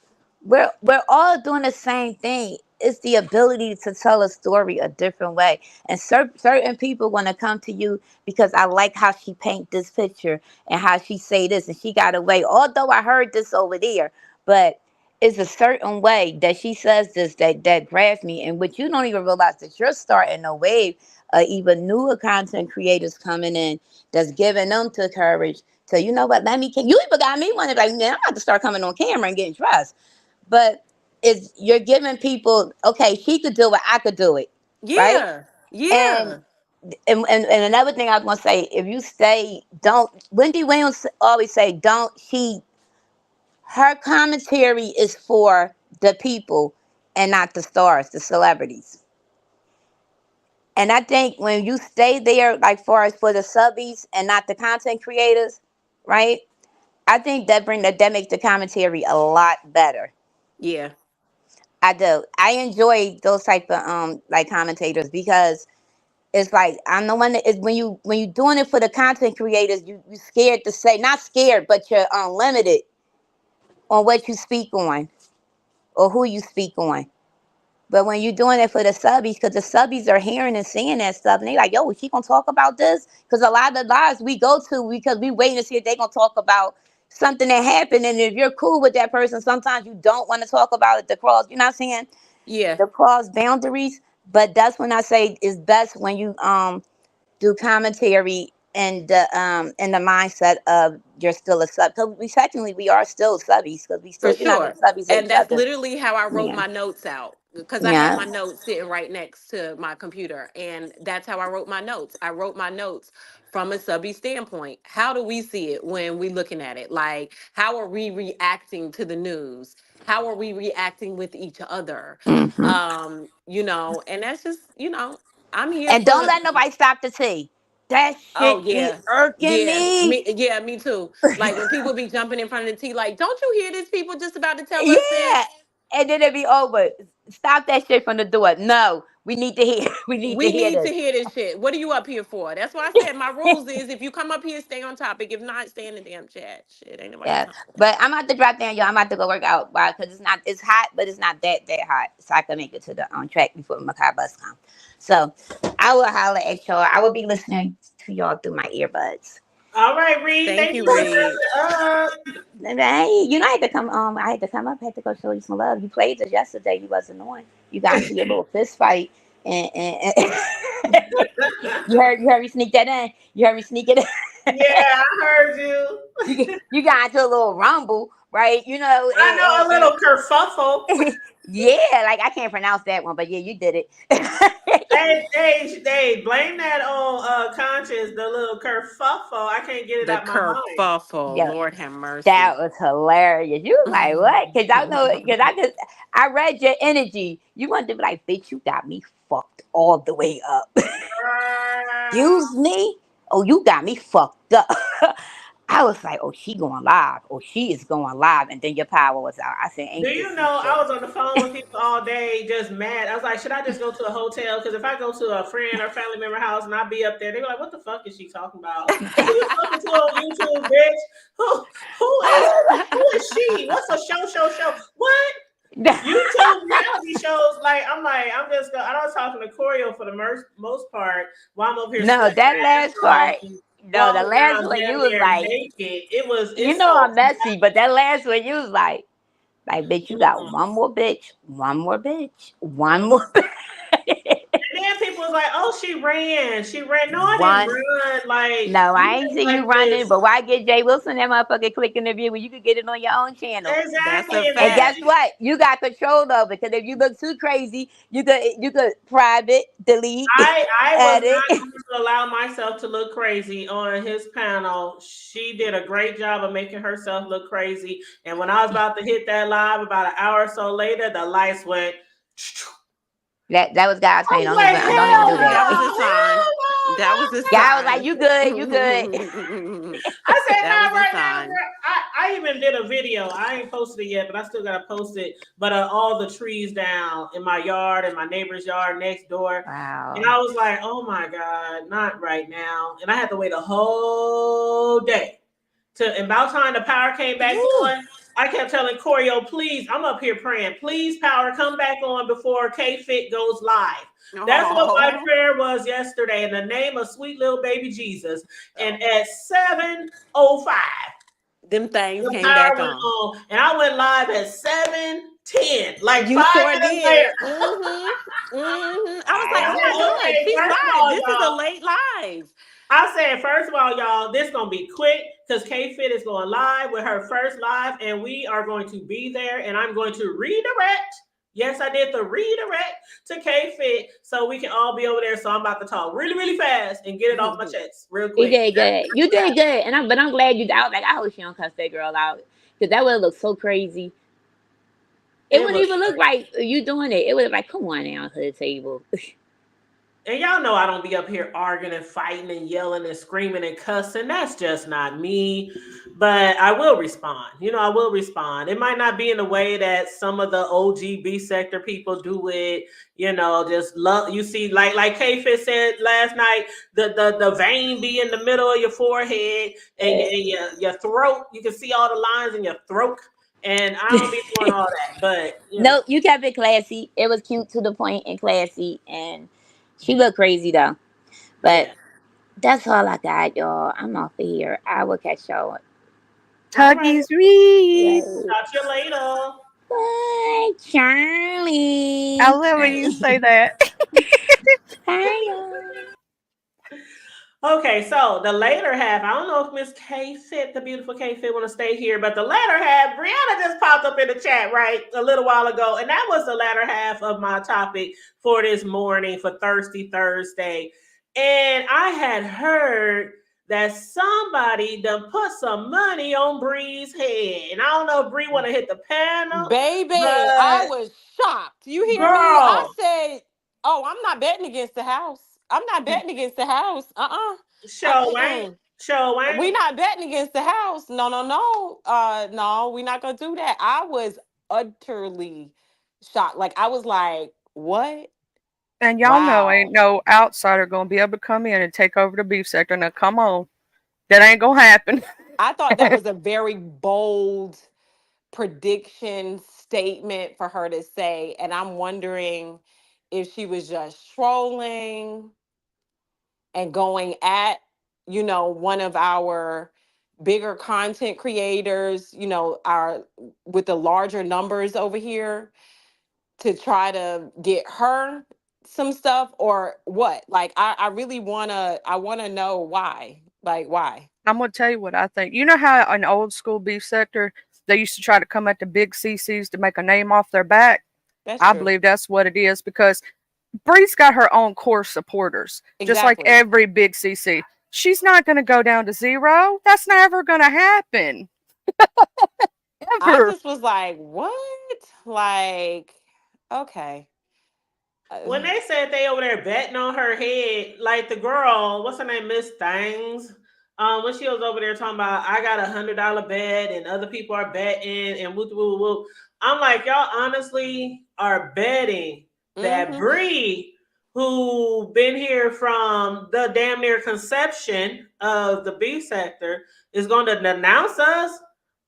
We're all doing the same thing. It's the ability to tell a story a different way. And certain people want to come to you because I like how she paint this picture and how she say this and she got away. Although I heard this over there, but it's a certain way that she says this that grabs me, and which you don't even realize that you're starting a wave of even newer content creators coming in that's giving them to courage. So you know what? Let me. You even got me one like, man, I'm about to start coming on camera and getting dressed. But it's you're giving people, okay, she could do it, I could do it, right? yeah, And yeah, and another thing I was gonna say, if you stay, don't. Wendy Williams always say, don't. Her commentary is for the people and not the stars, the celebrities. And I think when you stay there, like far as for the subbies and not the content creators, right? I think that makes the commentary a lot better. yeah, I do. I enjoy those type of like commentators because it's like I'm the one that is when you doing it for the content creators, you scared to say, not scared, but you're limited on what you speak on or who you speak on. But when you're doing it for the subbies, because the subbies are hearing and seeing that stuff, and they like, yo, is she gonna talk about this? Because a lot of the lives we go to, because we waiting to see if they gonna talk about something that happened. And if you're cool with that person, sometimes you don't want to talk about it. The cross, you know what I'm saying? Yeah, The cross boundaries. But that's when I say it's best when you do commentary in the mindset of you're still a sub. Because we technically we are still subbies because we for still, you know, we're sure. subbies of And each that's other. literally how I wrote Yeah. my notes out, because I had Yeah. my notes sitting right next to my computer. And that's how I wrote my notes. I wrote my notes from a subby standpoint. How do we see it when we looking at it? Like, how are we reacting to the news? How are we reacting with each other? Hmm. And that's just, I'm here And don't for. let nobody stop the tea. That Oh shit be yeah. irking Yeah, me. me too. Like when people be jumping in front of the T, like, don't you hear these people just about to tell us Yeah. this? And then it be over. Stop that shit from the door. No, we need to hear. We need to We hear need to this. hear this shit. What are you up here for? That's why I said my rules is, if you come up here, stay on topic. If not, stay in the damn chat. Shit, ain't nobody got Yeah, time for that. but I'm about to drop down, y'all. I'm about to go work out, why? Because it's not, it's hot, but it's not that hot, so I can make it to the on track before my car bus come. So I will holler at y'all. I will be listening to y'all through my earbuds. All right, Reed. Thank Thank you, you for Reed. jumping up. And hey, you know, I had to come. I had to come up. I had to go show you some love. You played us yesterday. You wasn't on. You got into your little fist fight, and you heard me sneak that in. You heard me sneak it in. Yeah, I heard you. You got into a little rumble, right? You know, I know a and little kerfuffle. yeah, like I can't pronounce that one, but yeah, you did it. They blame that on conscience, the little kerfuffle. I can't get it The out my mind. kerfuffle. Yeah, Lord have mercy. that was hilarious. You was like, what? Because I know, I read your energy. You wanted to be like, bitch, you got me fucked all the way up. Excuse me? Oh, you got me fucked up. I was like, oh, she going live. Oh, she is going live. And then your power was out. I said, Do ain't this you some know I shit? was on the phone with people all day, just mad. I was like, should I just go to a hotel? Because if I go to a friend or family member house and I be up there, they be like, what the fuck is she talking about? Who you talking to on YouTube, bitch? Who is she? What's a show? What? YouTube reality shows, like I was talking to Corio for the most part while I'm over here No, sweating that my ass last off part, and no, the walking last around one, you damn was near like, naked. you It's know so I'm messy, but that last one, you was like, bitch, you got mm. one more bitch, one more bitch, one more bitch. And then people was like, "Oh, she ran. She ran." No, I didn't One. run. Like No, you I ain't act see like you running, this. but why get Jay Wilson that motherfucker clicking the view when you could get it on your own channel? That's a Exactly, and And then guess fact. what? You got control of it. Because if you look too crazy, you could private, delete, I was edit. not going to allow myself to look crazy on his panel. She did a great job of making herself look crazy. And when I was about to hit that live, about an hour or so later, the lights went. That was God's I saying, was don't like, even don't even hell do that. That was a no, sign. hell That was no, a God was like, sign. you good, you good. I said, That not was a right now, sign. girl. I even did a video. I ain't posted it yet, but I still gotta post it. But all the trees down in my yard and my neighbor's yard next door. And Wow. I was like, oh my God, not right now. And I had to wait a whole day and about time the power came back Woo. on. I kept telling Corio, please, I'm up here praying, please, power, come back on before K-Fit goes live. That's what my Oh. prayer was yesterday in the name of sweet little baby Jesus. And at 7:05, Them things the came power back went on. on. And I went live at 7:10, like You 5 sure minutes did. later. I was like, And oh I'm my like, God, okay, she's first of live. all, This is a y'all, late live. I said, first of all, y'all, this gonna be quick because K Fit is going live with her first live, and we are going to be there. And I'm going to redirect. Yes, I did the redirect to K Fit so we can all be over there. So I'm about to talk really, really fast and get it off my chest real You quick. did good. You did good. But I'm glad you I was like, I hope she don't cuss that girl out. Because that would look so crazy. It It wouldn't was even look right you doing it. It would like, come on now to the table. And y'all know I don't be up here arguing and fighting and yelling and screaming and cussing. That's just not me. But I will respond. I will respond. It might not be in the way that some of the OG B sector people do it. Just love. You see, like K-Fit said last night, the vein be in the middle of your forehead and your throat. You can see all the lines in your throat. And I don't be doing all that, but No, you kept it classy. It was cute to the point and classy, and she looked crazy though. But yeah. that's all I got, y'all. I'm off of here. I will catch y'all. All right. Huggies, Reed. Right. Talk to you later. Bye, I Charlie. love when you say that. Bye, y'all. Okay, so the later half, I don't know if Miss K Fit, the beautiful K Fit, want to stay here, but the latter half, Brianna just popped up in the chat right a little while ago, and that was the latter half of my topic for this morning for Thirsty Thursday. And I had heard that somebody done put some money on Bree's head, and I don't know if Bree want to hit the panel, Baby, I but was shocked. You hear me? I girl, said, "Oh, I'm not betting against the house. I'm not betting against the house. show ain't, Mm-mm. show We ain't. not betting against the house. No, no, no. No, we not gonna do that." I was utterly shocked. Like I was like, "What? And y'all know ain't Wow." no outsider gonna be able to come in and take over the beef sector. Now come on. That ain't gonna happen. I thought that was a very bold prediction statement for her to say, and I'm wondering if she was just trolling and going at, one of our bigger content creators, our with the larger numbers over here to try to get her some stuff or what. Like I really wanna know why. Like why. I'm gonna tell you what I think. You know how an old school beef sector they used to try to come at the big CCs to make a name off their back? That's I true. believe that's what it is because Bree's got her own core supporters, just like Exactly. every big CC. She's not gonna go down to zero. That's never gonna happen. I Ever. just was like, what? Like, okay. When Uh, they said they over there betting on her head, like the girl, what's her name, Miss Things, when she was over there talking about I got $100 bet and other people are betting and whoop whoop whoop. I'm like, y'all honestly are betting that mhm. Bree, who been here from the damn near conception of the B sector, is going to denounce us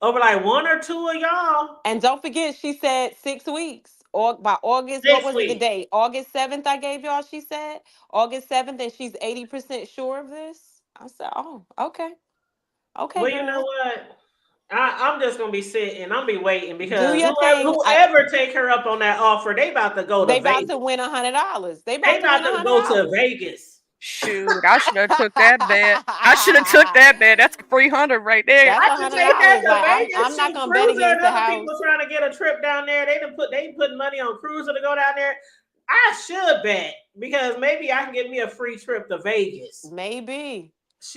over like one or two of y'all And don't forget, she said 6 weeks. Or by August, what this was it the week. date? August 7th, I gave y'all, she said. August 7th, and she's 80% sure of this. I said, oh, okay. Okay, Well, you know girl. what? I'm just gonna be sitting. I'm be waiting Do because your thing. whoever take her up on that offer, they about to go to They about to Vegas. win $100. They They about to about win to go to $100. Vegas. Shoot, I should have took that bet. I should have took that bet. That's 300 right there. That's I a should hundred take that dollars. to Like I'm Vegas. not Shoot, gonna bet Cruiser and against the other house. people trying to get a trip down there. They put money on Cruiser to go down there. I should bet because maybe I can get me a free trip to Vegas. Maybe.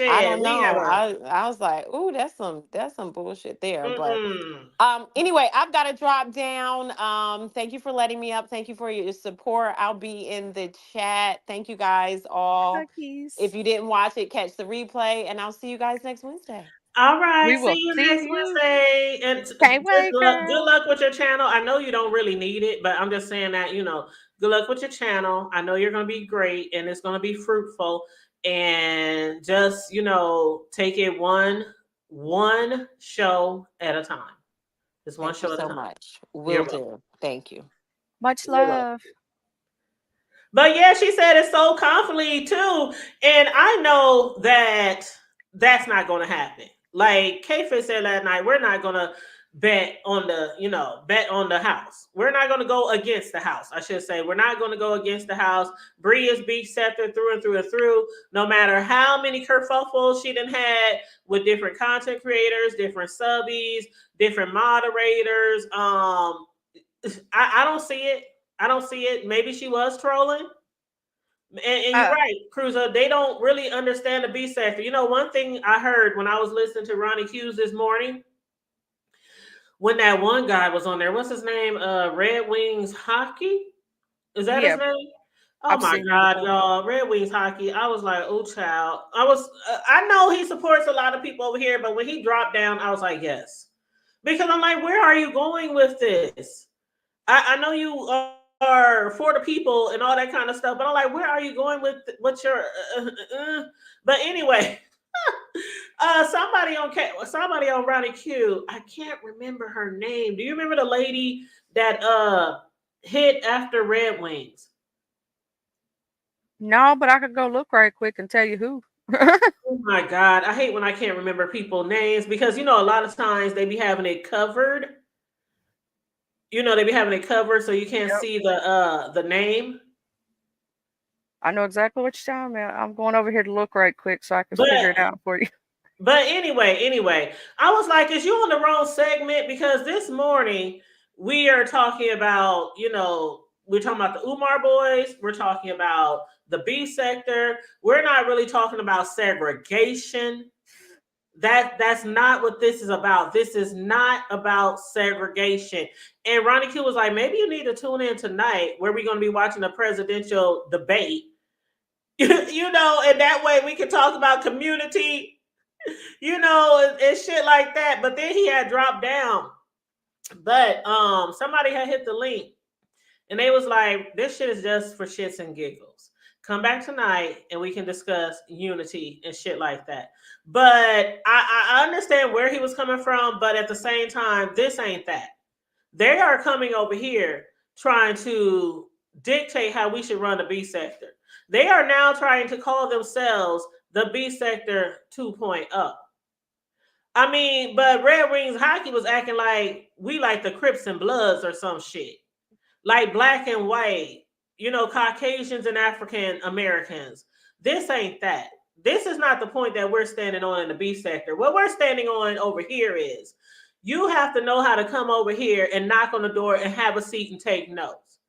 I Shit, don't we have know. a I was like, ooh, that's some bullshit there. But mm-mm. anyway, I've got to drop down. Thank you for letting me up. Thank you for your support. I'll be in the chat. Thank you guys all. If Cookies. you didn't watch it, catch the replay, and I'll see you guys next Wednesday. All right. We See will you see next you. Wednesday. And Can't just wait, luck, good girl. luck with your channel. I know you don't really need it, but I'm just saying that, good luck with your channel. I know you're going to be great and it's going to be fruitful. And just, take it one show at a time. Just one Thank you show at a so time. much. You're Will welcome. do. Thank you. Much You're welcome. love. But yeah, she said it so confidently too. And I know that that's not going to happen. Like K-Fit said last night, we're not going to bet on the house. We're not going to go against the house. I should say, we're not going to go against the house. Bree is beef scepter through and through and through. No matter how many kerfuffles she done had with different content creators, different subbies, different moderators. I don't see it. I don't see it. Maybe she was trolling. And you're Uh, right, Cruiser. They don't really understand the B sector. One thing I heard when I was listening to Ronnie Hughes this morning, when that one guy was on there, what's his name? Red Wings Hockey? Is that his yeah, name? Oh I've my seen him God, before. y'all! Red Wings Hockey. I was like, oh child. I know he supports a lot of people over here, but when he dropped down, I was like, yes, because I'm like, where are you going with this? I know you are for the people and all that kind of stuff, but I'm like, where are you going with your? But anyway, Somebody on Ronnie Q. I can't remember her name. Do you remember the lady that hit after Red Wings? No, but I could go look right quick and tell you who. Oh my God, I hate when I can't remember people names because a lot of times they be having it covered. They be having it covered so you can't Yep. see the name. I know exactly what you're talking about. I'm going over here to look right quick so I can figure But it out for you. But anyway, I was like, is you on the wrong segment? Because this morning we are talking about, we're talking about the Umar boys, we're talking about the B sector. We're not really talking about segregation. That's not what this is about. This is not about segregation. And Ronnie Q was like, maybe you need to tune in tonight where we're going to be watching a presidential debate. And that way we can talk about community, and shit like that. But then he had dropped down. But somebody had hit the link and they was like, this shit is just for shits and giggles. Come back tonight and we can discuss unity and shit like that. But I understand where he was coming from, but at the same time, this ain't that. They are coming over here trying to dictate how we should run the B sector. They are now trying to call themselves the B sector 2.0. I mean, but Red Wings hockey was acting like we like the Crips and Bloods or some shit. Like black and white, Caucasians and African Americans. This ain't that. This is not the point that we're standing on in the B sector. What we're standing on over here is you have to know how to come over here and knock on the door and have a seat and take notes.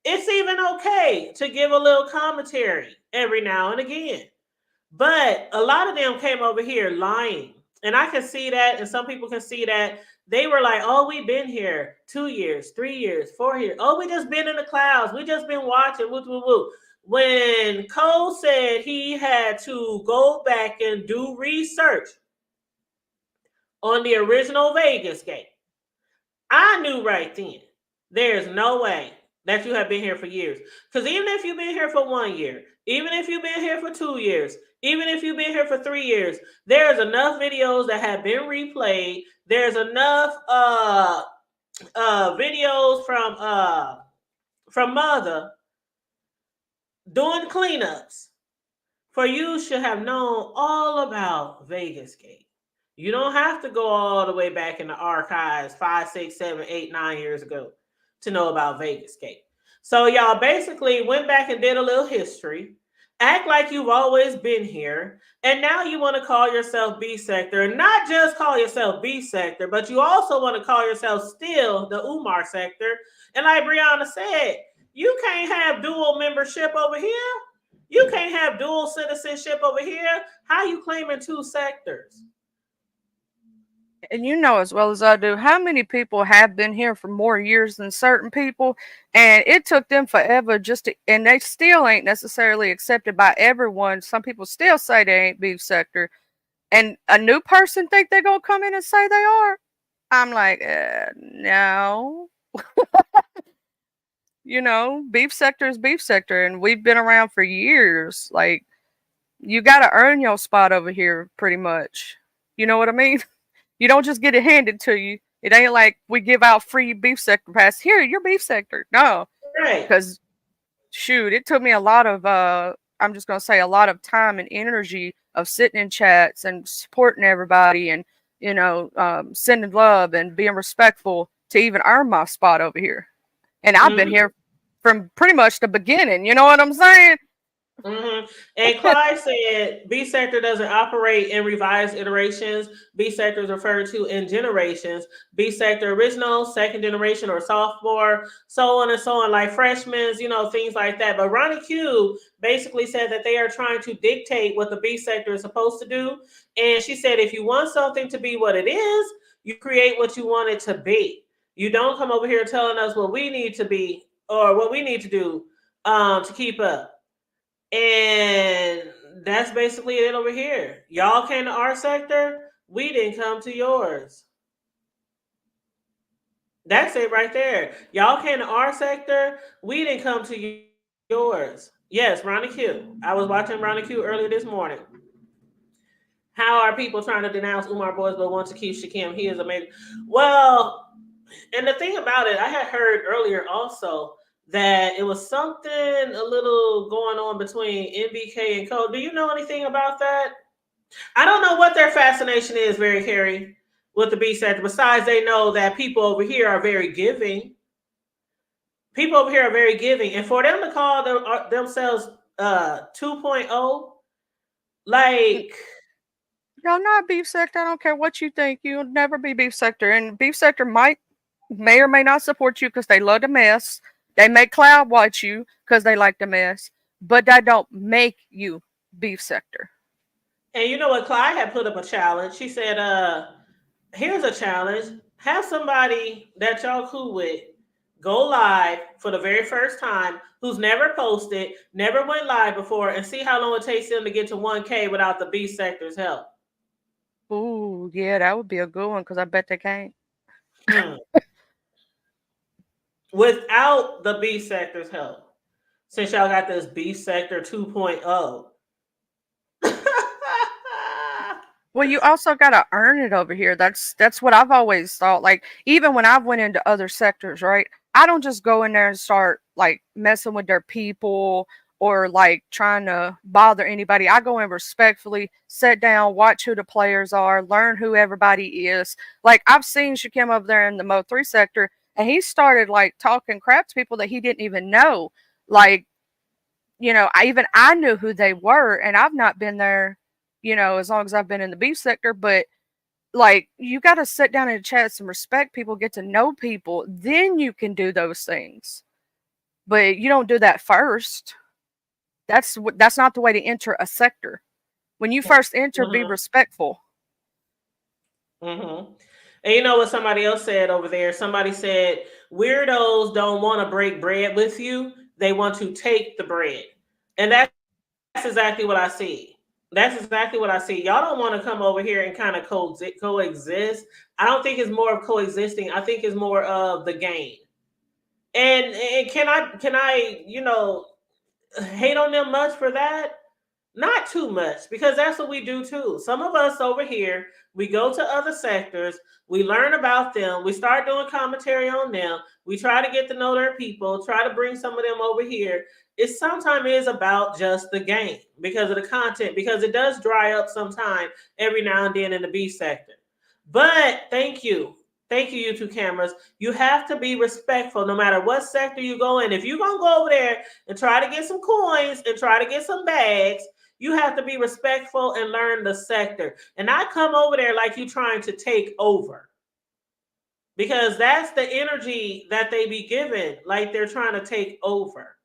It's even okay to give a little commentary every now and again. But a lot of them came over here lying. And I can see that, and some people can see that. They were like, oh, we've been here 2 years, 3 years, 4 years. Oh, we just been in the clouds. We just been watching. Woo, woo, woo. When Cole said he had to go back and do research on the original Vegas game, I knew right then, there's no way that you have been here for years. Because even if you've been here for 1 year, even if you've been here for 2 years, even if you've been here for 3 years, there's enough videos that have been replayed. There's enough videos from Mother doing cleanups for you should have known all about Vegas Gate. You don't have to go all the way back in the archives 5, 6, 7, 8, 9 years ago to know about Vegas Gate. So y'all basically went back and did a little history, act like you've always been here, and now you want to call yourself B sector, and not just call yourself B sector, but you also want to call yourself still the Umar sector. And like Brianna said, you can't have dual membership over here. You can't have dual citizenship over here. How you claiming 2 sectors? And you know as well as I do, how many people have been here for more years than certain people, and it took them forever and they still ain't necessarily accepted by everyone. Some people still say they ain't beef sector, and a new person think they're gonna come in and say they are. I'm like, no. Beef sector is beef sector, and we've been around for years. Like, you got to earn your spot over here, pretty much. You know what I mean? You don't just get it handed to you. It ain't like we give out free beef sector pass. Here, your beef sector. No, Right. because shoot, it took me a lot of I'm just gonna say a lot of time and energy of sitting in chats and supporting everybody, and sending love and being respectful to even earn my spot over here. And I've been Mm-hmm. here from pretty much the beginning. You know what I'm saying? Mm-hmm. And Clyde said B sector doesn't operate in revised iterations. B sector is referred to in generations. B sector original, second generation, or sophomore, so on and so on, like freshmen, things like that. But Ronnie Q basically said that they are trying to dictate what the B sector is supposed to do. And she said, if you want something to be what it is, you create what you want it to be. You don't come over here telling us what we need to be or what we need to do to keep up. And that's basically it over here. Y'all came to our sector, we didn't come to yours. That's it right there. Y'all came to our sector, we didn't come to yours. Yes, Ronnie Q. I was watching Ronnie Q earlier this morning. How are people trying to denounce Umar Boys but want to keep Shakim? He is amazing. Well, and the thing about it, I had heard earlier also that it was something a little going on between MBK and Cole. Do you know anything about that? I don't know what their fascination is, very Carrie, with the B sector. Besides, they know that people over here are very giving. People over here are very giving, and for them to call themselves 2.0, like, Y'all not beef sector. I don't care what you think. You'll never be beef sector. And beef sector may or may not support you because they love to mess. They may cloud watch you because they like to mess. But that don't make you beef sector. and you know what? Clyde had put up a challenge. She said, here's a challenge. Have somebody that y'all cool with go live for the very first time who's never posted, never went live before, and see how long it takes them to get to 1K without the B sector's help. Ooh, yeah, that would be a good one because I bet they can't. Hmm. Without the B sector's help. Since y'all got this B sector 2.0. Well, you also gotta earn it over here. That's what I've always thought. Like even when I've went into other sectors, right? I don't just go in there and start like messing with their people or like trying to bother anybody. I go in respectfully, sit down, watch who the players are, learn who everybody is. Like I've seen Shakim over there in the Mo3 sector, and he started like talking crap to people that he didn't even know. Like I knew who they were, and I've not been there, as long as I've been in the beef sector. But like, you got to sit down and chat some respect people, get to know people, then you can do those things. But you don't do that first. That's not the way to enter a sector. When you first enter, be Mm-hmm. respectful. Mm-hmm. And you know what somebody else said over there? Somebody said weirdos don't want to break bread with you. They want to take the bread. And that's exactly what I see. That's exactly what I see. Y'all don't want to come over here and kind of coexist. I don't think it's more of coexisting. I think it's more of the game. And can I hate on them much for that? Not too much, because that's what we do too. Some of us over here, we go to other sectors, we learn about them, we start doing commentary on them, we try to get to know their people, try to bring some of them over here. It sometimes is about just the game because of the content, because it does dry up sometime every now and then in the B sector. But thank you. Thank you, YouTube cameras. You have to be respectful no matter what sector you go in. If you're going to go over there and try to get some coins and try to get some bags, you have to be respectful and learn the sector. And not come over there like you trying to take over. Because that's the energy that they be given, like they're trying to take over.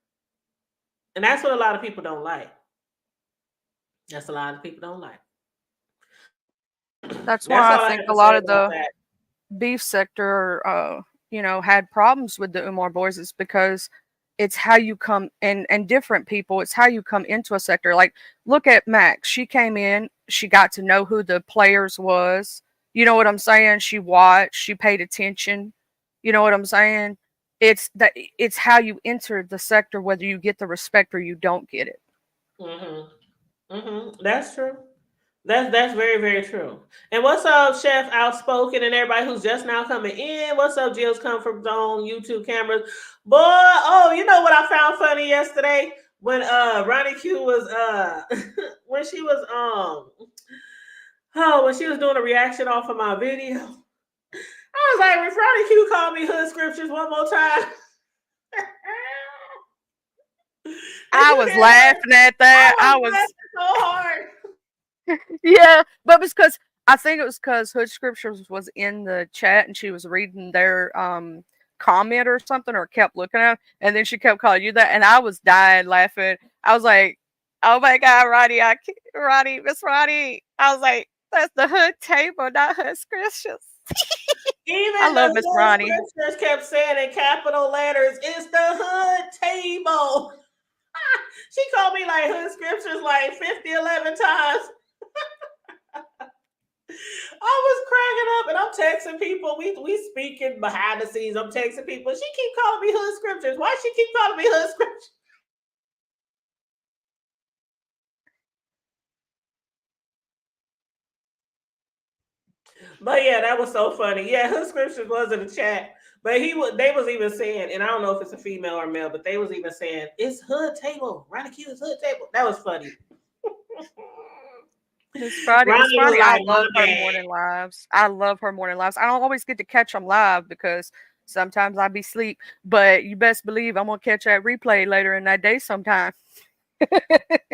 And that's what a lot of people don't like. That's a lot of people don't like. That's That's why I all I think have a to lot say of about the that. beef sector, had problems with the Umar boys is because it's how you come and different people. It's how you come into a sector. Like, look at Max. She came in, she got to know who the players was. You know what I'm saying? She watched, she paid attention. You know what I'm saying? It's how you enter the sector, whether you get the respect or you don't get it. That's true. That's very, very true. And what's up, Chef Outspoken and everybody who's just now coming in? What's up, Jill's Comfort Zone, YouTube cameras? Boy, oh, you know what I found funny yesterday? When Ronnie Q was when she was when she was doing a reaction off of my video. I was like, if Ronnie Q called me hood scriptures one more time. Did I you was hear that? laughing at I that. was laughing so hard. Yeah, but it's because I think it was because Hood Scriptures was in the chat and she was reading their comment or something, or kept looking at it, and then she kept calling you that, and I was dying laughing. I was like, "Oh my God, Ronnie! Ronnie, Miss Ronnie!" I was like, "That's the Hood table, not Hood Scriptures." I Even the love Miss hood Ronnie. scriptures kept saying in capital letters, it's the hood table. She called me like hood scriptures like 50, 11 times. I was cracking up and I'm texting people. We speaking behind the scenes. I'm texting people. She keep calling me hood scriptures. Why she keep calling me hood scriptures? But yeah, that was so funny. Yeah, her scriptures was in the chat. But they was even saying, and I don't know if it's a female or male, but they was even saying, it's hood table. Ronnie Q is hood table. That was funny. Miss Friday, Miss Ronnie was Friday, I like, my love her bad. morning lives. I love her morning lives. I don't always get to catch them live because sometimes I be asleep, but you best believe I'm gonna catch that replay later in that day sometime.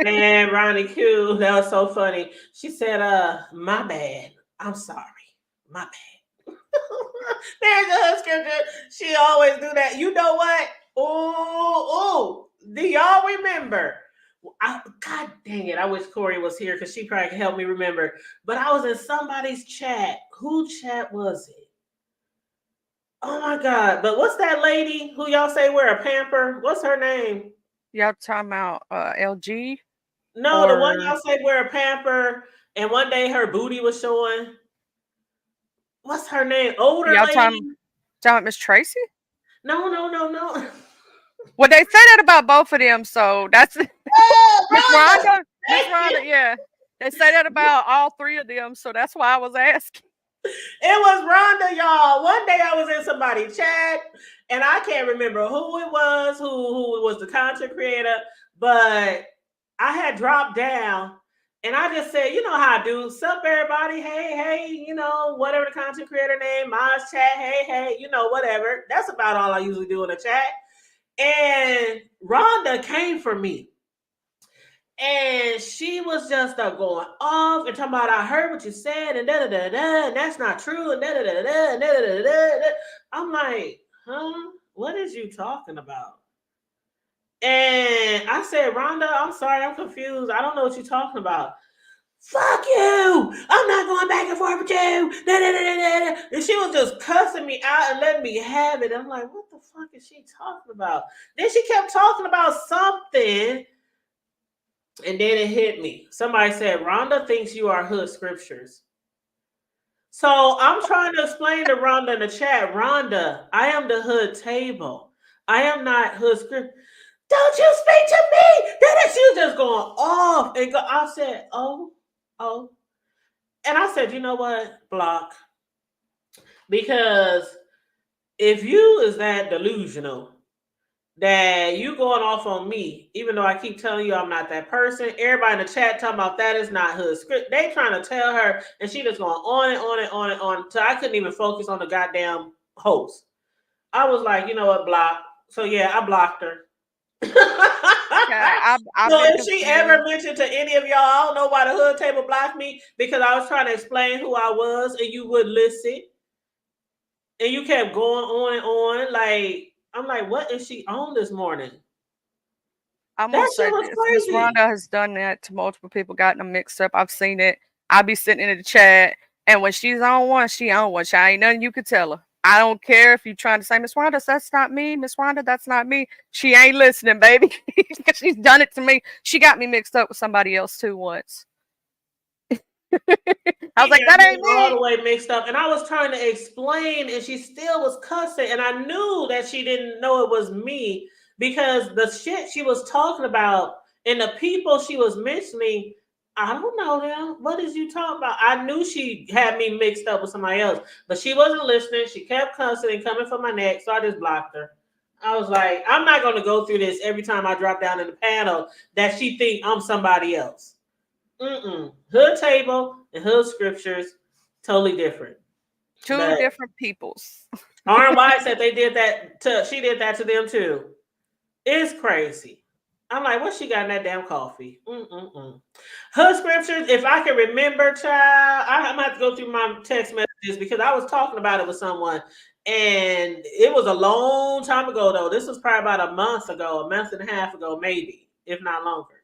Man, Ronnie Q, that was so funny. She said, my bad. I'm sorry. My bad. There's a scripture. She always do that. You know what? Oh, do y'all remember? God dang it. I wish Corey was here because she probably could help me remember. But I was in somebody's chat. Who chat was it? Oh my God. But what's that lady who y'all say wear a pamper? What's her name? Y'all talking about LG No, the one or y'all say wear a pamper and one day her booty was showing. What's her name? Older y'all lady? talking about Miss Tracy? No, no, no, no. Well, they say that about both of them, so that's Oh, Miss Rhonda! Rhonda. Miss Thank you. Rhonda, yeah. They say that about all three of them, so that's why I was asking. It was Rhonda, y'all. One day I was in somebody's chat, and I can't remember who it was, who was the content creator, but I had dropped down, and I just said, you know how I do. Sup, everybody? Hey, hey, whatever the content creator name, my chat. Hey, hey, whatever. That's about all I usually do in the chat. And Rhonda came for me. And she was just going off and talking about, I heard what you said, and da da da da, and that's not true, and da da da da, and da da da da. I'm like, huh? What is you talking about? And I said, Rhonda, I'm sorry, I'm confused. I don't know what you're talking about. Fuck you! I'm not going back and forth with you. Da, da, da, da, da. And she was just cussing me out and letting me have it. I'm like, what the fuck is she talking about? Then she kept talking about something. And then it hit me. Somebody said, Rhonda thinks you are hood scriptures. So I'm trying to explain to Rhonda in the chat, Rhonda, I am the hood table. I am not hood script. Don't you speak to me. Then she was just going off. And I said, oh. And I said, you know what? Block. Because if you is that delusional, that you going off on me, even though I keep telling you I'm not that person. Everybody in the chat talking about that is not hood script. They trying to tell her, and she just going on and on and on and on. So I couldn't even focus on the goddamn host. I was like, you know what, block. So yeah, I blocked her. So Okay, I've been if she ever confused. mentioned to any of y'all, I don't know why the hood table blocked me because I was trying to explain who I was and you would listen. And you kept going on and on. Like, I'm like, what is she on this morning? I'm gonna That say shit was this. Miss crazy. Rhonda has done that to multiple people, gotten them mixed up. I've seen it. I be sitting in the chat, and when she's on one, she on one. She ain't nothing you could tell her. I don't care if you trying to say, Miss Rhonda, that's not me. Miss Rhonda, that's not me. She ain't listening, baby. She's done it to me. She got me mixed up with somebody else too once. I She was like, got that me ain't all the me. way mixed up, and I was trying to explain, and she still was cussing, and I knew that she didn't know it was me because the shit she was talking about and the people she was mentioning, I don't know them. What is you talking about? I knew she had me mixed up with somebody else, but she wasn't listening. She kept cussing and coming for my neck, so I just blocked her. I was like, I'm not going to go through this every time I drop down in the panel that she think I'm somebody else. Hood table and hood scriptures, totally different. Two But different peoples. Arn White said they did that to she did that to them too. It's crazy. I'm like, what she got in that damn coffee? Hood scriptures, if I can remember, child, I'm gonna have to go through my text messages because I was talking about it with someone, and it was a long time ago though. This was probably about a month and a half ago, maybe, if not longer.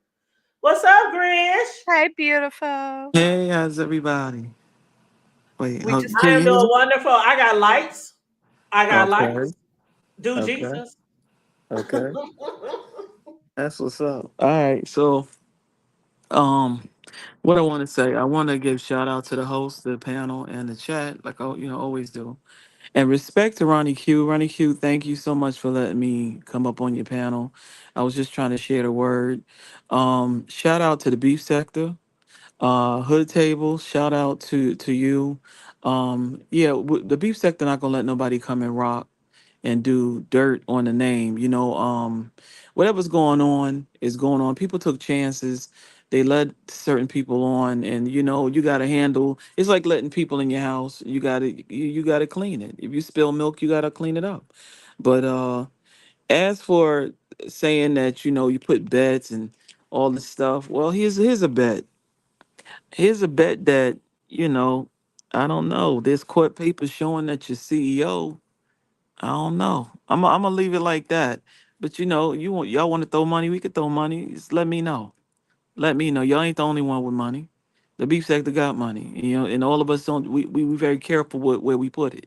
What's up, Grish? Hey, beautiful. Hey, how's everybody? Wait, We just I can am you hear doing me? wonderful. I got lights. I got Okay, lights. Do okay, Jesus. okay. That's what's up. All right, so um, what I want to say, I want to give shout out to the host, the panel, and the chat, like I always do, and respect to Ronnie Q. Ronnie Q, thank you so much for letting me come up on your panel. I was just trying to share the word. Shout out to the beef sector. Hood table, shout out to you. Yeah, the beef sector not gonna let nobody come and rock and do dirt on the name. Whatever's going on is going on. People took chances. They let certain people on, and you got to handle. It's like letting people in your house. You got to clean it. If you spill milk, you got to clean it up. But as for saying that you put bets and all this stuff, well, here's a bet. Here's a bet that you know. I don't know. There's court papers showing that your CEO. I don't know. I'm gonna leave it like that. But y'all want to throw money? We could throw money. Just let me know. Let me know. Y'all ain't the only one with money. The beef sector got money. And all of us don't. We very careful with where we put it.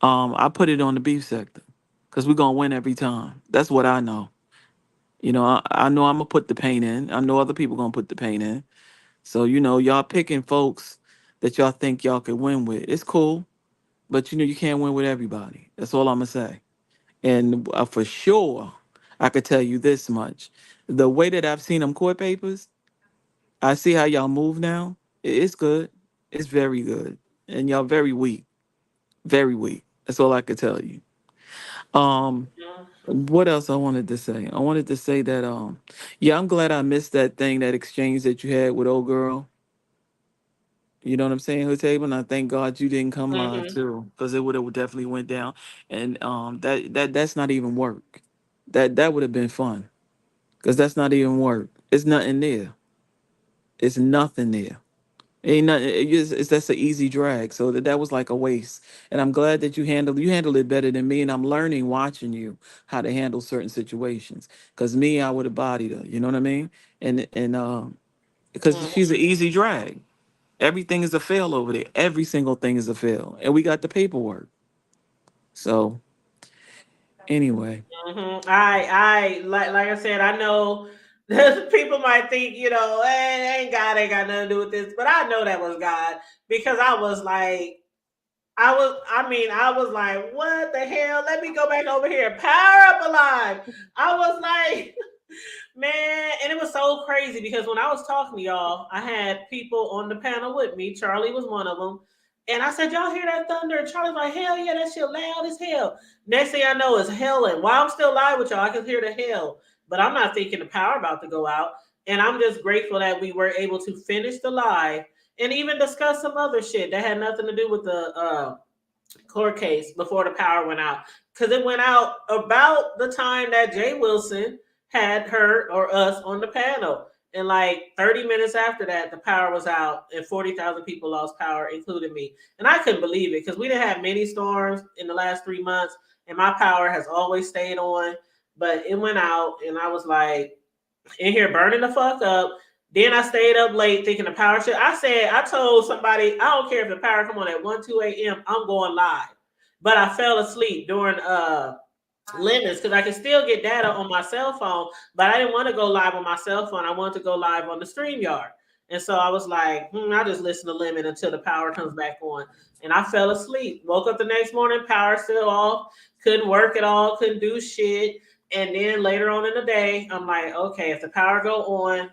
I put it on the beef sector because we're gonna win every time. That's what I know. I know I'm gonna put the paint in. I know other people gonna put the paint in. So y'all picking folks that y'all think y'all could win with. It's cool, but you can't win with everybody. That's all I'm gonna say. And for sure, I could tell you this much: the way that I've seen them court papers, I see how y'all move now. It's good. It's very good, and y'all very weak. Very weak. That's all I could tell you. Um, what else I wanted to say? I wanted to say that yeah, I'm glad I missed that thing, that exchange that you had with old girl. You know what I'm saying, her table, and I thank God you didn't come live Mm-hmm. too, because it would have definitely went down. And that's not even work. That would have been fun, because that's not even work. It's nothing there. It's nothing there. Ain't nothing. It's that's an easy drag. So that was like a waste. And I'm glad that you handled it better than me. And I'm learning watching you how to handle certain situations. Because me, I would have bodied her. You know what I mean? And because she's an easy drag. Everything is a fail over there. Every single thing is a fail. And we got the paperwork. So anyway, I like I said, I know people might think, ain't God ain't got nothing to do with this, but I know that was God because I was like, what the hell? Let me go back over here. Power up alive. I was like, man, and it was so crazy because when I was talking to y'all, I had people on the panel with me. Charlie was one of them. And I said, y'all hear that thunder? And Charlie's like, hell yeah, that shit loud as hell. Next thing I know is hell. And while I'm still live with y'all, I can hear the hell. But I'm not thinking the power about to go out. And I'm just grateful that we were able to finish the live and even discuss some other shit that had nothing to do with the court case before the power went out, because it went out about the time that Jay Wilson had her or us on the panel. And like 30 minutes after that, the power was out and 40,000 people lost power, including me. And I couldn't believe it because we didn't have many storms in the last 3 months and my power has always stayed on. But it went out and I was like, in here burning the fuck up. Then I stayed up late thinking the power shit. I told somebody, I don't care if the power come on at 1, 2 a.m. I'm going live. But I fell asleep during limits because I can still get data on my cell phone, but I didn't want to go live on my cell phone. I wanted to go live on the StreamYard. And so I was like, I'll just listen to limit until the power comes back on. And I fell asleep. Woke up the next morning, power still off, couldn't work at all, couldn't do shit. And then later on in the day, I'm like, okay, if the power go on,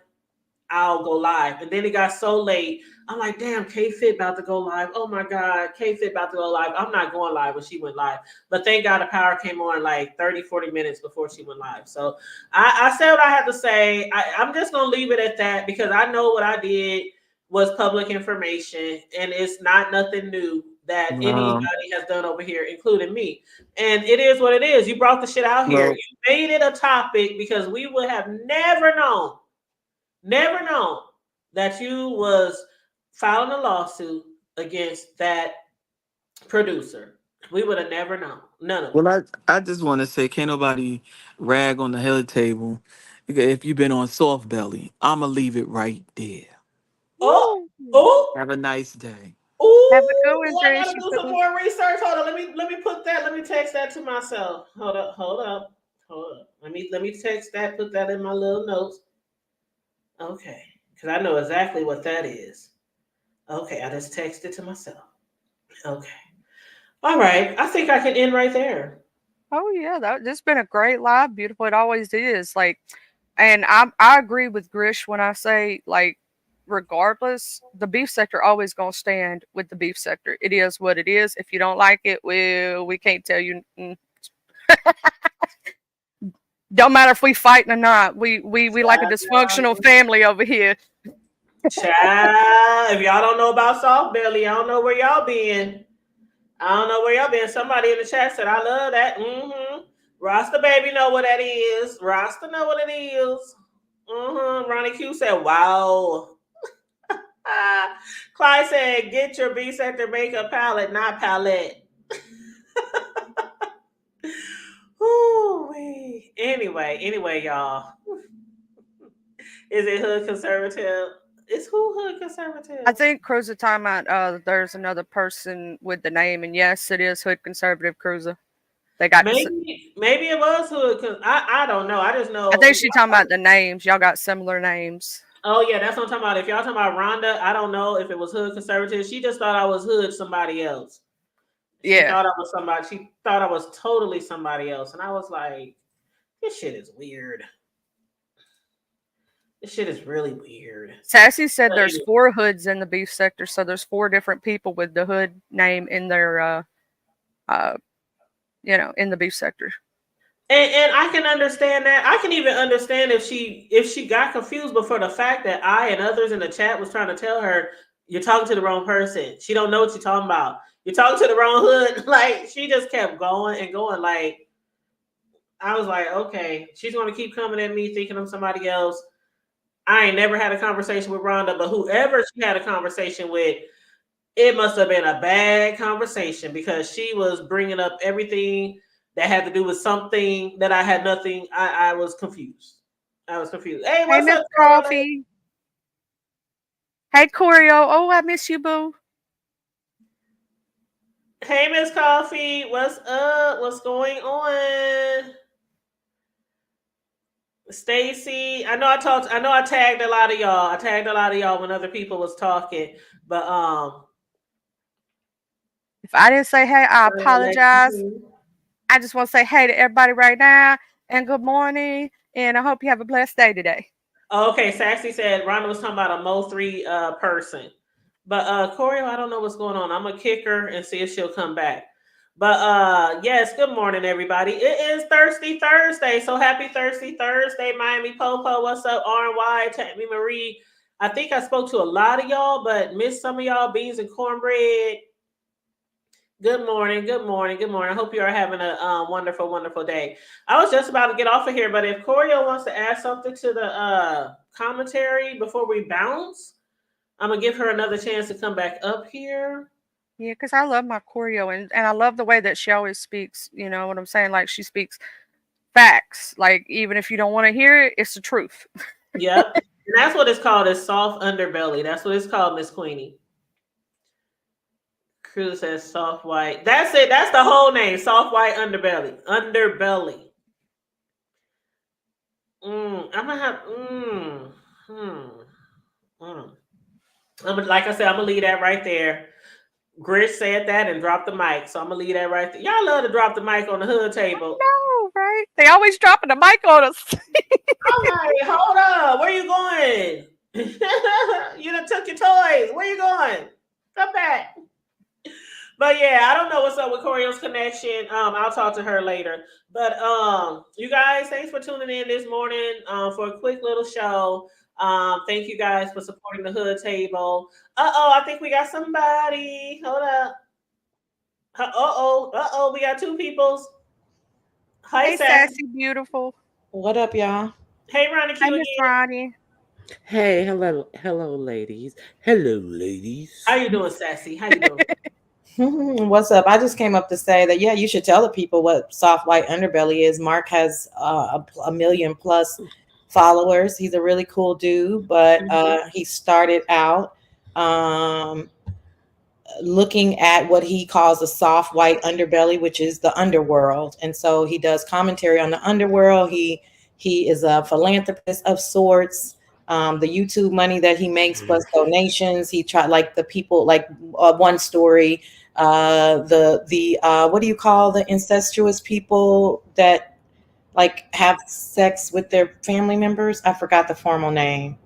I'll go live. And then it got so late. I'm like, damn, K Fit about to go live. Oh my God, K Fit about to go live. I'm not going live when she went live. But thank God the power came on like 30, 40 minutes before she went live. So I said what I had to say. I'm just going to leave it at that because I know what I did was public information and it's not nothing new that anybody um, has done over here, including me. And it is what it is. You brought the shit out here. well, You made it a topic because we would have never known that you was filing a lawsuit against that producer. We would have never known. None of well, us. I just want to say, can't nobody rag on the head table if you've been on soft belly. I'ma leave it right there. Oh, Woo. oh, Have a nice day. Have a good oh. one, Do I Chris. gotta You do put some more research? Hold on. Let me put that. Let me text that to myself. Hold up. Let me text that, put that in my little notes. Okay. Because I know exactly what that is. Okay, I just texted to myself. Okay. All right. I think I can end right there. Oh yeah, this been a great live, beautiful. It always is. Like, and I agree with Grish when I say like regardless, the beef sector always gonna stand with the beef sector. It is what it is. If you don't like it, well, we can't tell you. Don't matter if we fighting or not. We like a dysfunctional family over here. Child, if y'all don't know about soft belly, I don't know where y'all been. I don't know where y'all been. Somebody in the chat said, I love that. Rasta baby know what that is. Rasta know what it is. Ronnie Q said, wow. Clyde said, get your B sector makeup palette, not palette. Anyway, y'all. Is it hood conservative? Is who hood conservative? I think Cruiser time out. There's another person with the name, and yes, it is hood conservative Cruiser. They got maybe it was hood because I don't know. I just know. I think she's talking about the names. Y'all got similar names. Oh yeah, that's what I'm talking about. If y'all talking about Rhonda, I don't know if it was hood conservative. She just thought I was hood somebody else. She thought I was somebody. She thought I was totally somebody else, and I was like, this shit is weird. This shit is really weird. Sassy said there's 4 hoods in the beef sector, so there's 4 different people with the hood name in their in the beef sector. And I can understand that. I can even understand if she got confused, but for the fact that I and others in the chat was trying to tell her, you're talking to the wrong person. She don't know what you're talking about. You're talking to the wrong hood. Like, she just kept going and going. Like, I was like, okay, she's going to keep coming at me thinking I'm somebody else. I ain't never had a conversation with Rhonda, but whoever she had a conversation with, it must have been a bad conversation because she was bringing up everything that had to do with something that I had nothing. I was confused. Hey, what's Miss up, Coffee? Hey, Corio. Oh, I miss you, boo. Hey, Miss Coffee. What's up? What's going on? Stacy, I know I tagged a lot of y'all. I tagged a lot of y'all when other people was talking, but if I didn't say hey, I apologize. I just want to say hey to everybody right now and good morning, and I hope you have a blessed day today. Okay, Saxy said Rhonda was talking about a Mo3 person, but Corio, I don't know what's going on. I'm gonna kick her and see if she'll come back. But yes, good morning, everybody. It is Thirsty Thursday, so happy Thirsty Thursday, Miami Popo. What's up, RY, Tammy Marie? I think I spoke to a lot of y'all, but missed some of y'all. Beans and cornbread. Good morning. I hope you are having a wonderful, wonderful day. I was just about to get off of here, but if Corio wants to add something to the commentary before we bounce, I'm gonna give her another chance to come back up here. Yeah, because I love my Corio, and I love the way that she always speaks. You know what I'm saying? Like, she speaks facts. Like, even if you don't want to hear it, it's the truth. Yep. And that's what it's called, is soft underbelly. That's what it's called, Miss Queenie. Cruz says soft white. That's it. That's the whole name. Soft white underbelly. Underbelly. I'm gonna have. Like I said, I'm gonna leave that right there. Grit said that and dropped the mic, so I'm gonna leave that right there. Y'all love to drop the mic on the hood table. No, right? They always dropping the mic on us. I'm like, hold up, where you going? You done took your toys. Where you going? Come back. But yeah, I don't know what's up with Corio's connection. I'll talk to her later. But you guys, thanks for tuning in this morning for a quick little show. Thank you guys for supporting the hood table. I think we got somebody. Hold up. We got 2 peoples. Hi, hey, Sassy, beautiful. What up, y'all? Hey, Ronnie Q. Hey, Miss Ronnie. Hey, hello, ladies. Hello, ladies. How you doing, Sassy? How you doing? What's up? I just came up to say that, yeah, you should tell the people what soft white underbelly is. Mark has a million plus followers. He's a really cool dude, but he started out looking at what he calls a soft white underbelly, which is the underworld. And so he does commentary on the underworld. He is a philanthropist of sorts. The YouTube money that he makes plus donations. He tried, like, the people, like one story, what do you call the incestuous people that like have sex with their family members? I forgot the formal name.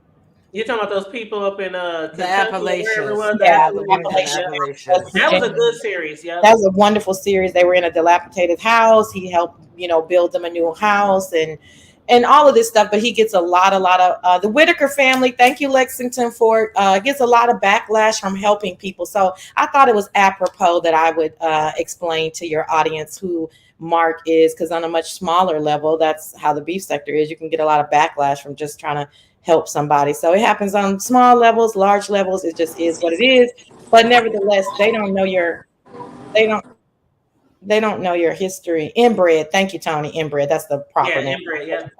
You're talking about those people up in The Kentucky or wherever it Appalachians. was, the Yeah, Yeah, the the ones in the Appalachians. Appalachian Yeah. Appalachians. That was Mountains. a good series. Yep. That was a wonderful series. They were in a dilapidated house. He helped, build them a new house and all of this stuff. But he gets a lot of the Whitaker family. Thank you, Lexington, for gets a lot of backlash from helping people. So I thought it was apropos that I would explain to your audience who Mark is, because on a much smaller level, that's how the beef sector is. You can get a lot of backlash from just trying to help somebody. So it happens on small levels, large levels. It just is what it is. But nevertheless, they don't they don't know your history. Inbred. Thank you, Tony. Inbred. That's the Yeah, proper name. inbred. Yep.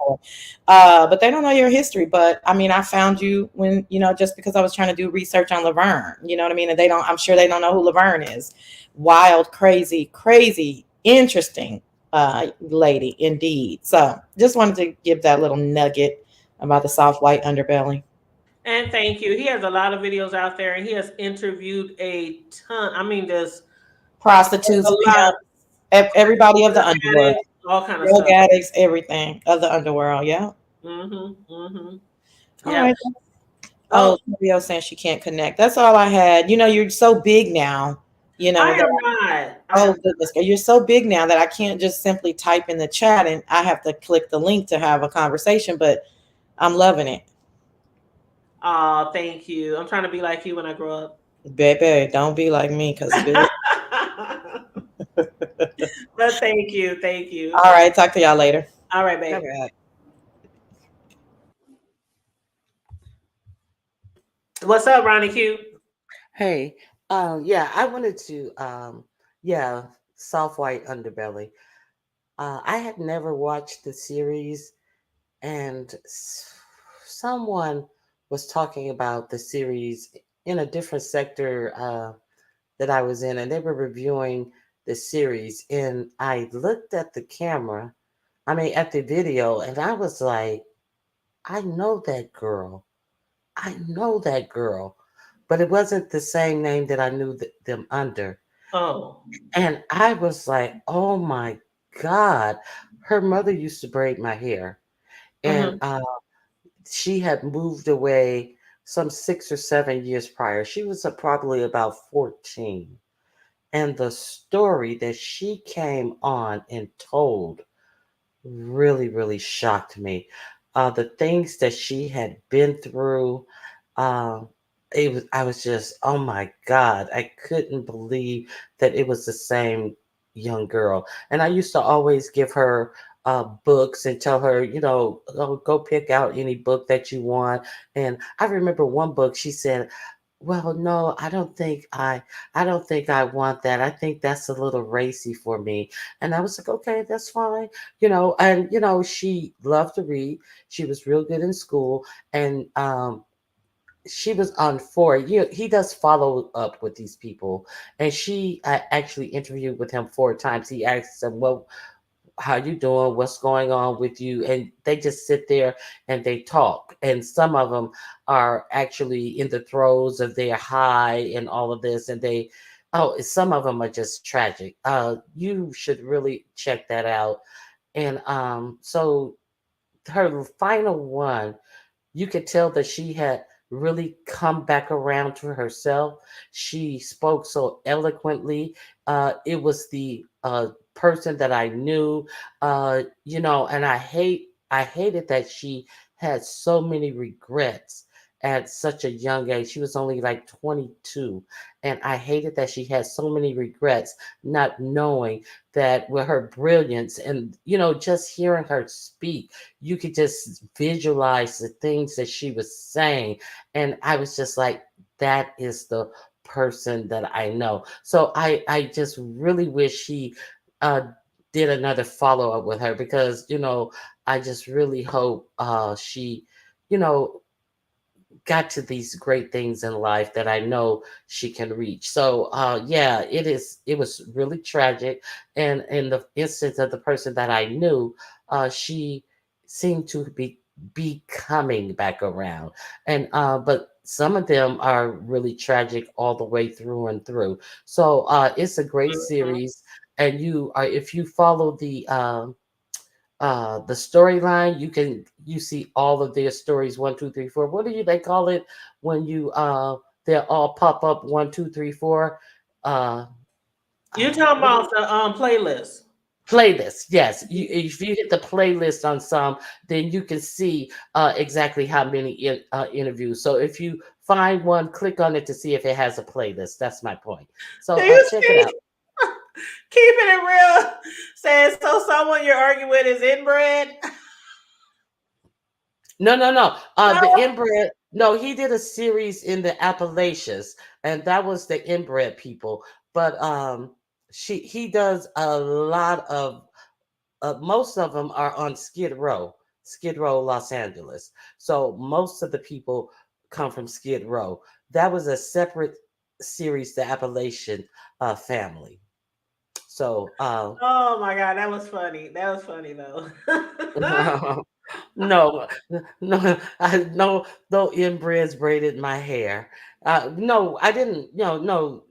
But they don't know your history. But I mean, I found you when, just because I was trying to do research on Laverne, you know what I mean? And I'm sure they don't know who Laverne is. Wild, crazy, crazy, interesting lady indeed. So just wanted to give that little nugget about the soft white underbelly. And thank you. He has a lot of videos out there, and he has interviewed a ton. I mean, there's a Prostitutes, lot. pimps, everybody of the underworld. Addicts, all kind of Drug stuff. addicts, everything of the underworld. Yeah. Mm-hmm. All Yep. right. Oh, Oh, somebody else saying she can't connect. That's all I had. You're so big now. I That am not. I oh am. goodness, you're so big now that I can't just simply type in the chat and I have to click the link to have a conversation. But I'm loving it, Oh, thank you. I'm trying to be like you when I grow up. baby. Don't be like me, cause bitch. But thank you, thank you. All right, talk to y'all later. All right, All babe. right. What's up, Ronnie Q? Hey, yeah, I wanted to, yeah, Soft White Underbelly. I had never watched the series, and someone was talking about the series in a different sector that I was in, and they were reviewing the series. And I looked at the camera, I mean, at the video, and I was like, I know that girl. I know that girl. But it wasn't the same name that I knew them under. Oh. And I was like, oh my God. Her mother used to braid my hair. And Mm-hmm. she had moved away some 6 or 7 years prior. She was probably about 14. And the story that she came on and told really, really shocked me. The things that she had been through, um, I was just, oh my God, I couldn't believe that it was the same young girl. And I used to always give her books and tell her, oh, go pick out any book that you want. And I remember one book she said, well, no, I don't think I want that. I think that's a little racy for me. And I was like, okay, that's fine. And she loved to read. She was real good in school, and she was on for it. He does follow up with these people, and she actually interviewed with him 4 times. He asked them, well, how you doing, what's going on with you, and they just sit there and they talk. And some of them are actually in the throes of their high and all of this, and some of them are just tragic. You should really check that out. And so her final one, you could tell that she had really come back around to herself. She spoke so eloquently. It was the person that I knew, and I hated that she had so many regrets at such a young age. She was only like 22, and I hated that she had so many regrets, not knowing that with her brilliance and just hearing her speak, you could just visualize the things that she was saying. And I was just like, that is the person that I know. So I just really wish she uh, did another follow up with her, because, I just really hope she, you know, got to these great things in life that I know she can reach. So yeah, it was really tragic. And in the instance of the person that I knew, she seemed to be coming back around. And but some of them are really tragic all the way through and through. So it's a great Mm-hmm. series. And if you follow the storyline. You see all of their stories, 1, 2, 3, 4. What do you they call it when you they all pop up 1, 2, 3, 4. Uh, You talking what do about the playlist? playlist? Yes, if you hit the playlist on some, then you can see exactly how many interviews. So if you find one, click on it to see if it has a playlist. That's my point. Do So you check it see? out. Keeping it real. Saying so someone you're arguing with is inbred. No, no, no. The No. inbred. No, he did a series in the Appalachians, and that was the inbred people. But he does a lot of. Most of them are on Skid Row, Los Angeles. So most of the people come from Skid Row. That was a separate series, the Appalachian family. So Oh my god, that was funny. That was funny though. no, no, no inbreds braided my hair. No, I didn't. No,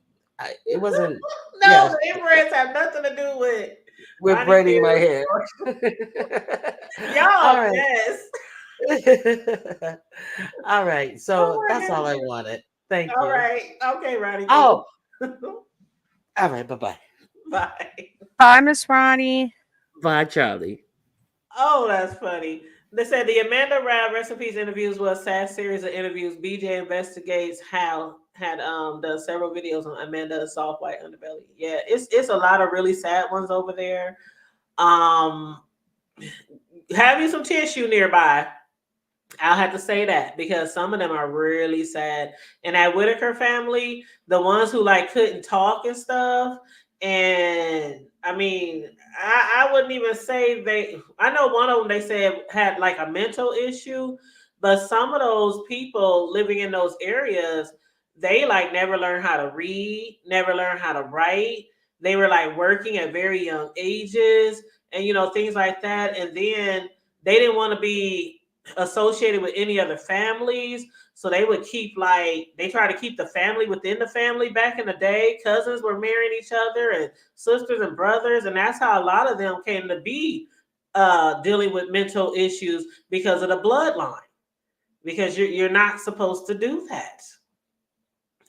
it wasn't. No, Yeah, the inbreds have nothing to do with with Ronnie braiding my Tears. hair. Y'all All right. mess. All right. Oh So my that's all I goodness. wanted. Thank All you. right. Okay, Ronnie, go. Oh, all right. Bye bye. Bye. Hi, Miss Ronnie. Bye, Charlie. Oh, that's funny. They said the Amanda Rab recipes interviews was a sad series of interviews. BJ investigates how had done several videos on Amanda's soft white underbelly. Yeah, it's a lot of really sad ones over there. Um, have you some tissue nearby? I'll have to say that because some of them are really sad. And that Whitaker family, the ones who like couldn't talk and stuff, and I mean, I wouldn't even say they. I know one of them they said had like a mental issue, but some of those people living in those areas, they like never learned how to read, never learned how to write. They were like working at very young ages, and things like that. And then they didn't want to be associated with any other families. So they would keep they try to keep the family within the family back in the day. Cousins were marrying each other and sisters and brothers. And that's how a lot of them came to be dealing with mental issues because of the bloodline. Because you're not supposed to do that.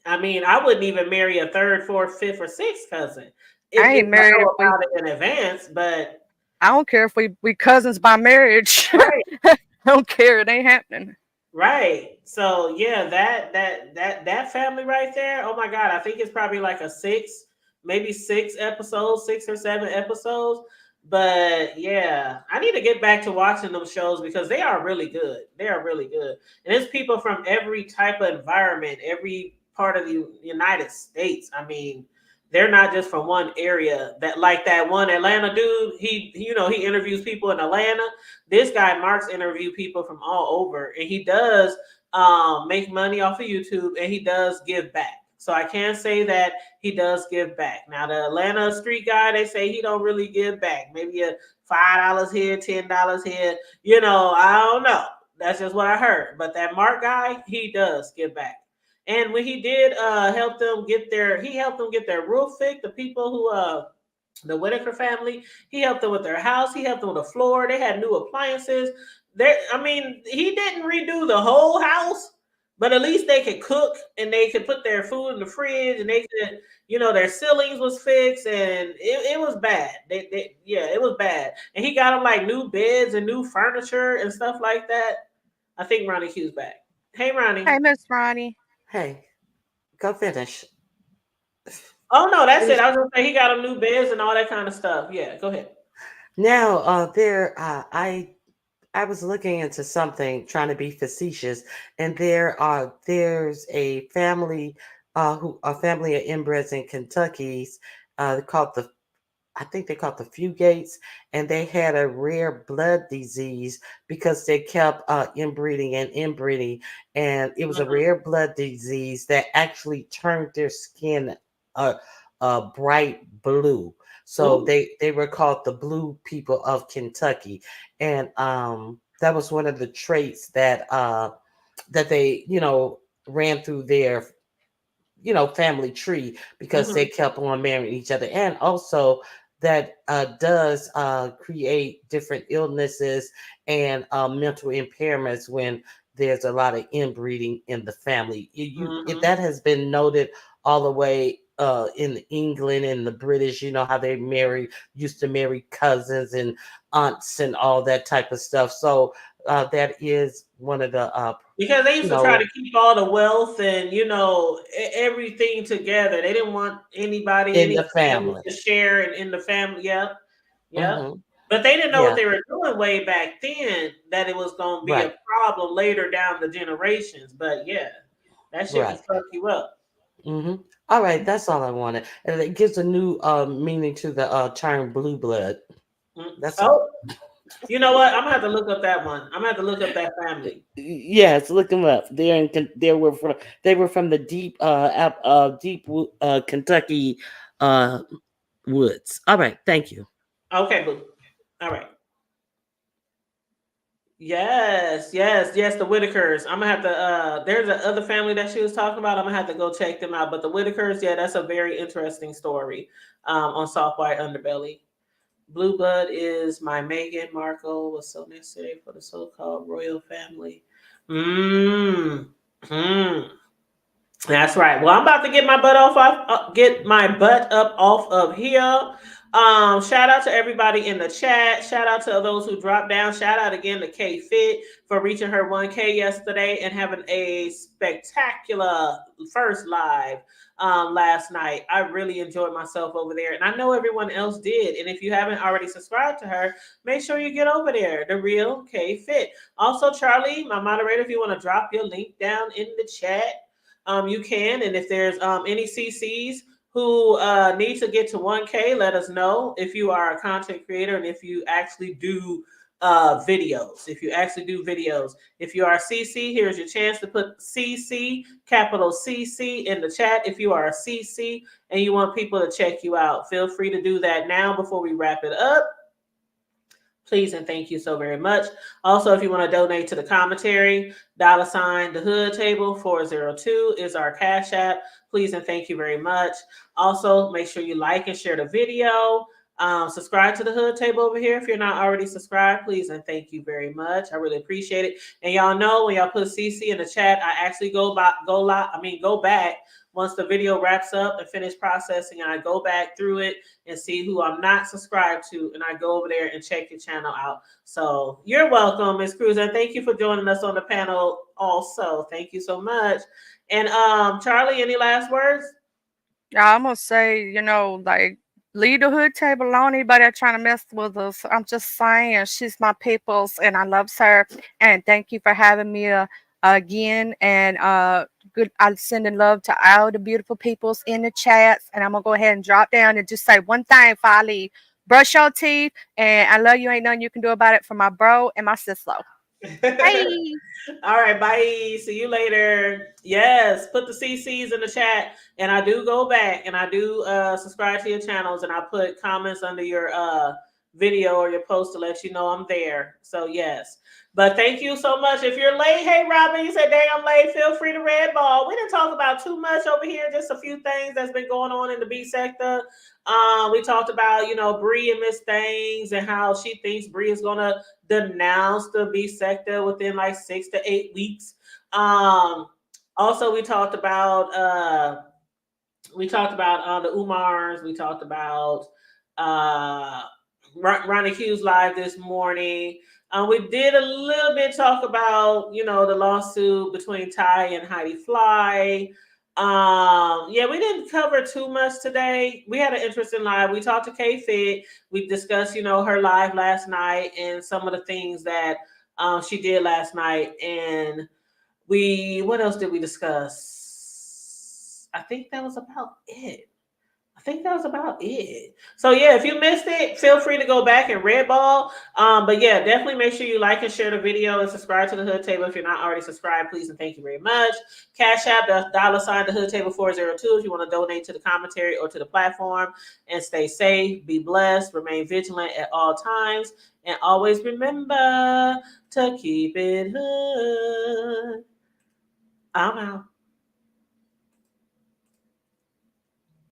I mean, I wouldn't even marry a third, fourth, fifth, or sixth cousin I if ain't I married know if we. about it in advance. But I don't care if we cousins by marriage. right. I don't care. It ain't happening. Right. So yeah, that family right there. Oh my God, I think it's probably like a maybe 6 episodes, 6 or 7 episodes. But yeah, I need to get back to watching those shows because they are really good. They are really good, and it's people from every type of environment, every part of the United States. I mean, they're not just from one area. That like that one Atlanta dude. He interviews people in Atlanta. This guy Mark's interview people from all over, and he does make money off of YouTube, and he does give back. So I can say that he does give back. Now the Atlanta street guy, they say he don't really give back. Maybe a $5 here, $10 here. I don't know. That's just what I heard. But that Mark guy, he does give back. And when he did he helped them get their roof fixed. The people who the Whitaker family. He helped them with their house. He helped them with the floor. They had new appliances. I mean, he didn't redo the whole house, but at least they could cook and they could put their food in the fridge and they could, their ceilings was fixed and it was bad. Yeah, it was bad. And he got them like new beds and new furniture and stuff like that. I think Ronnie Q's back. Hey, Ronnie. Hey, Miss Ronnie. Hey, go finish. Oh no, that's it. Finish. I was gonna say he got them new beds and all that kind of stuff. Yeah, go ahead. Now, I was looking into something, trying to be facetious, and there's a family of inbreds in Kentucky's called the I think they called the Fugates, and they had a rare blood disease because they kept inbreeding and inbreeding, and it was a Mhm. rare blood disease that actually turned their skin bright blue. So Ooh. they were called the Blue People of Kentucky, and that was one of the traits that they ran through their family tree because they Mhm. kept on marrying each other. And also that does create different illnesses and mental impairments when there's a lot of inbreeding in the family. That has been noted all the way in England and the British. You know how they used to marry cousins and aunts and all that type of stuff. So that is one of the because they used you to try know to keep all the wealth and everything together. They didn't want anybody, in any the family family. to share in the family. Yep, yep. Hmm. But they didn't know what Yeah, they were doing way back then. That it was going to be a right, problem later down the generations. But yeah, that shit would right. fuck you up. Hmm. All right, that's all I wanted, and it gives a new meaning to the term blue blood. That's all. Oh, you know what? I'm gonna have to look up that one. I'm gonna have to look up that family. Yes, look them up. They were from the Kentucky uh woods. All right, thank you. Okay, boo. All right. Yes, yes, yes. The Whitakers. I'm gonna have to. There's a other family that she was talking about. I'm gonna have to go check them out. But the Whitakers, yeah, that's a very interesting story. On Soft White Underbelly. Blue blood is my Meghan Markle was so necessary for the so-called royal family. Mm. Hmm. That's right. Well, I'm about to get my butt get my butt up off of here. Shout out to everybody in the chat. Shout out to those who dropped down. Shout out again to K Fit for reaching her 1K yesterday and having a spectacular first live last night. I really enjoyed myself over there, and I know everyone else did. And if you haven't already subscribed to her, make sure you get over there. The real K Fit. Also, Charlie, my moderator, if you want to drop your link down in the chat, you can. And if there's any CCs who need to get to 1K, let us know. If you are a content creator and if you actually do videos, if you are a CC, here's your chance to put CC, capital CC, in the chat. If you are a CC and you want people to check you out, feel free to do that now before we wrap it up. Please and thank you so very much. Also, if you want to donate to the commentary, $ the hood table 402 is our cash app. Please and thank you very much. Also, make sure you like and share the video. Subscribe to the hood table over here if you're not already subscribed. Please and thank you very much. I really appreciate it. And y'all know when y'all put CC in the chat, I actually go back once the video wraps up and finish processing, and I go back through it and see who I'm not subscribed to, and I go over there and check your channel out. So you're welcome, Ms. Cruz, and thank you for joining us on the panel also. Thank you so much. And Charlie, any last words? Yeah, I'm gonna say, like, leave the hood table alone. Anybody that's trying to mess with us, I'm just saying, she's my people's, and I loves her. And thank you for having me again. And good, I'm sending love to all the beautiful peoples in the chats. And I'm gonna go ahead and drop down and just say one thing before I leave: brush your teeth, and I love you. Ain't nothing you can do about it. For my bro and my sister. Bye. All right, bye. See you later. Yes, put the CCs in the chat, and I do go back and I do subscribe to your channels, and I put comments under your video or your post to let you know I'm there. So yes, but thank you so much. If you're late, hey Robin, you said dang I'm late. Feel free to red ball. We didn't talk about too much over here. Just a few things that's been going on in the B sector. We talked about Bree and Miss Things and how she thinks Bree is gonna denounce the B sector within like 6 to 8 weeks. Also, we talked about the Umars. We talked about Ronnie Hughes live this morning. We did a little bit talk about the lawsuit between Ty and Heidi Fly. Yeah, we didn't cover too much today. We had an interesting live. We talked to K Fit. We discussed her live last night and some of the things that she did last night. And what else did we discuss? I think that was about it. So yeah, if you missed it, feel free to go back and redball. But yeah, definitely make sure you like and share the video and subscribe to the Hood Table if you're not already subscribed. Please and thank you very much. Cash App, the $ the Hood Table 402 if you want to donate to the commentary or to the platform. And stay safe, be blessed, remain vigilant at all times, and always remember to keep it hood. I'm out.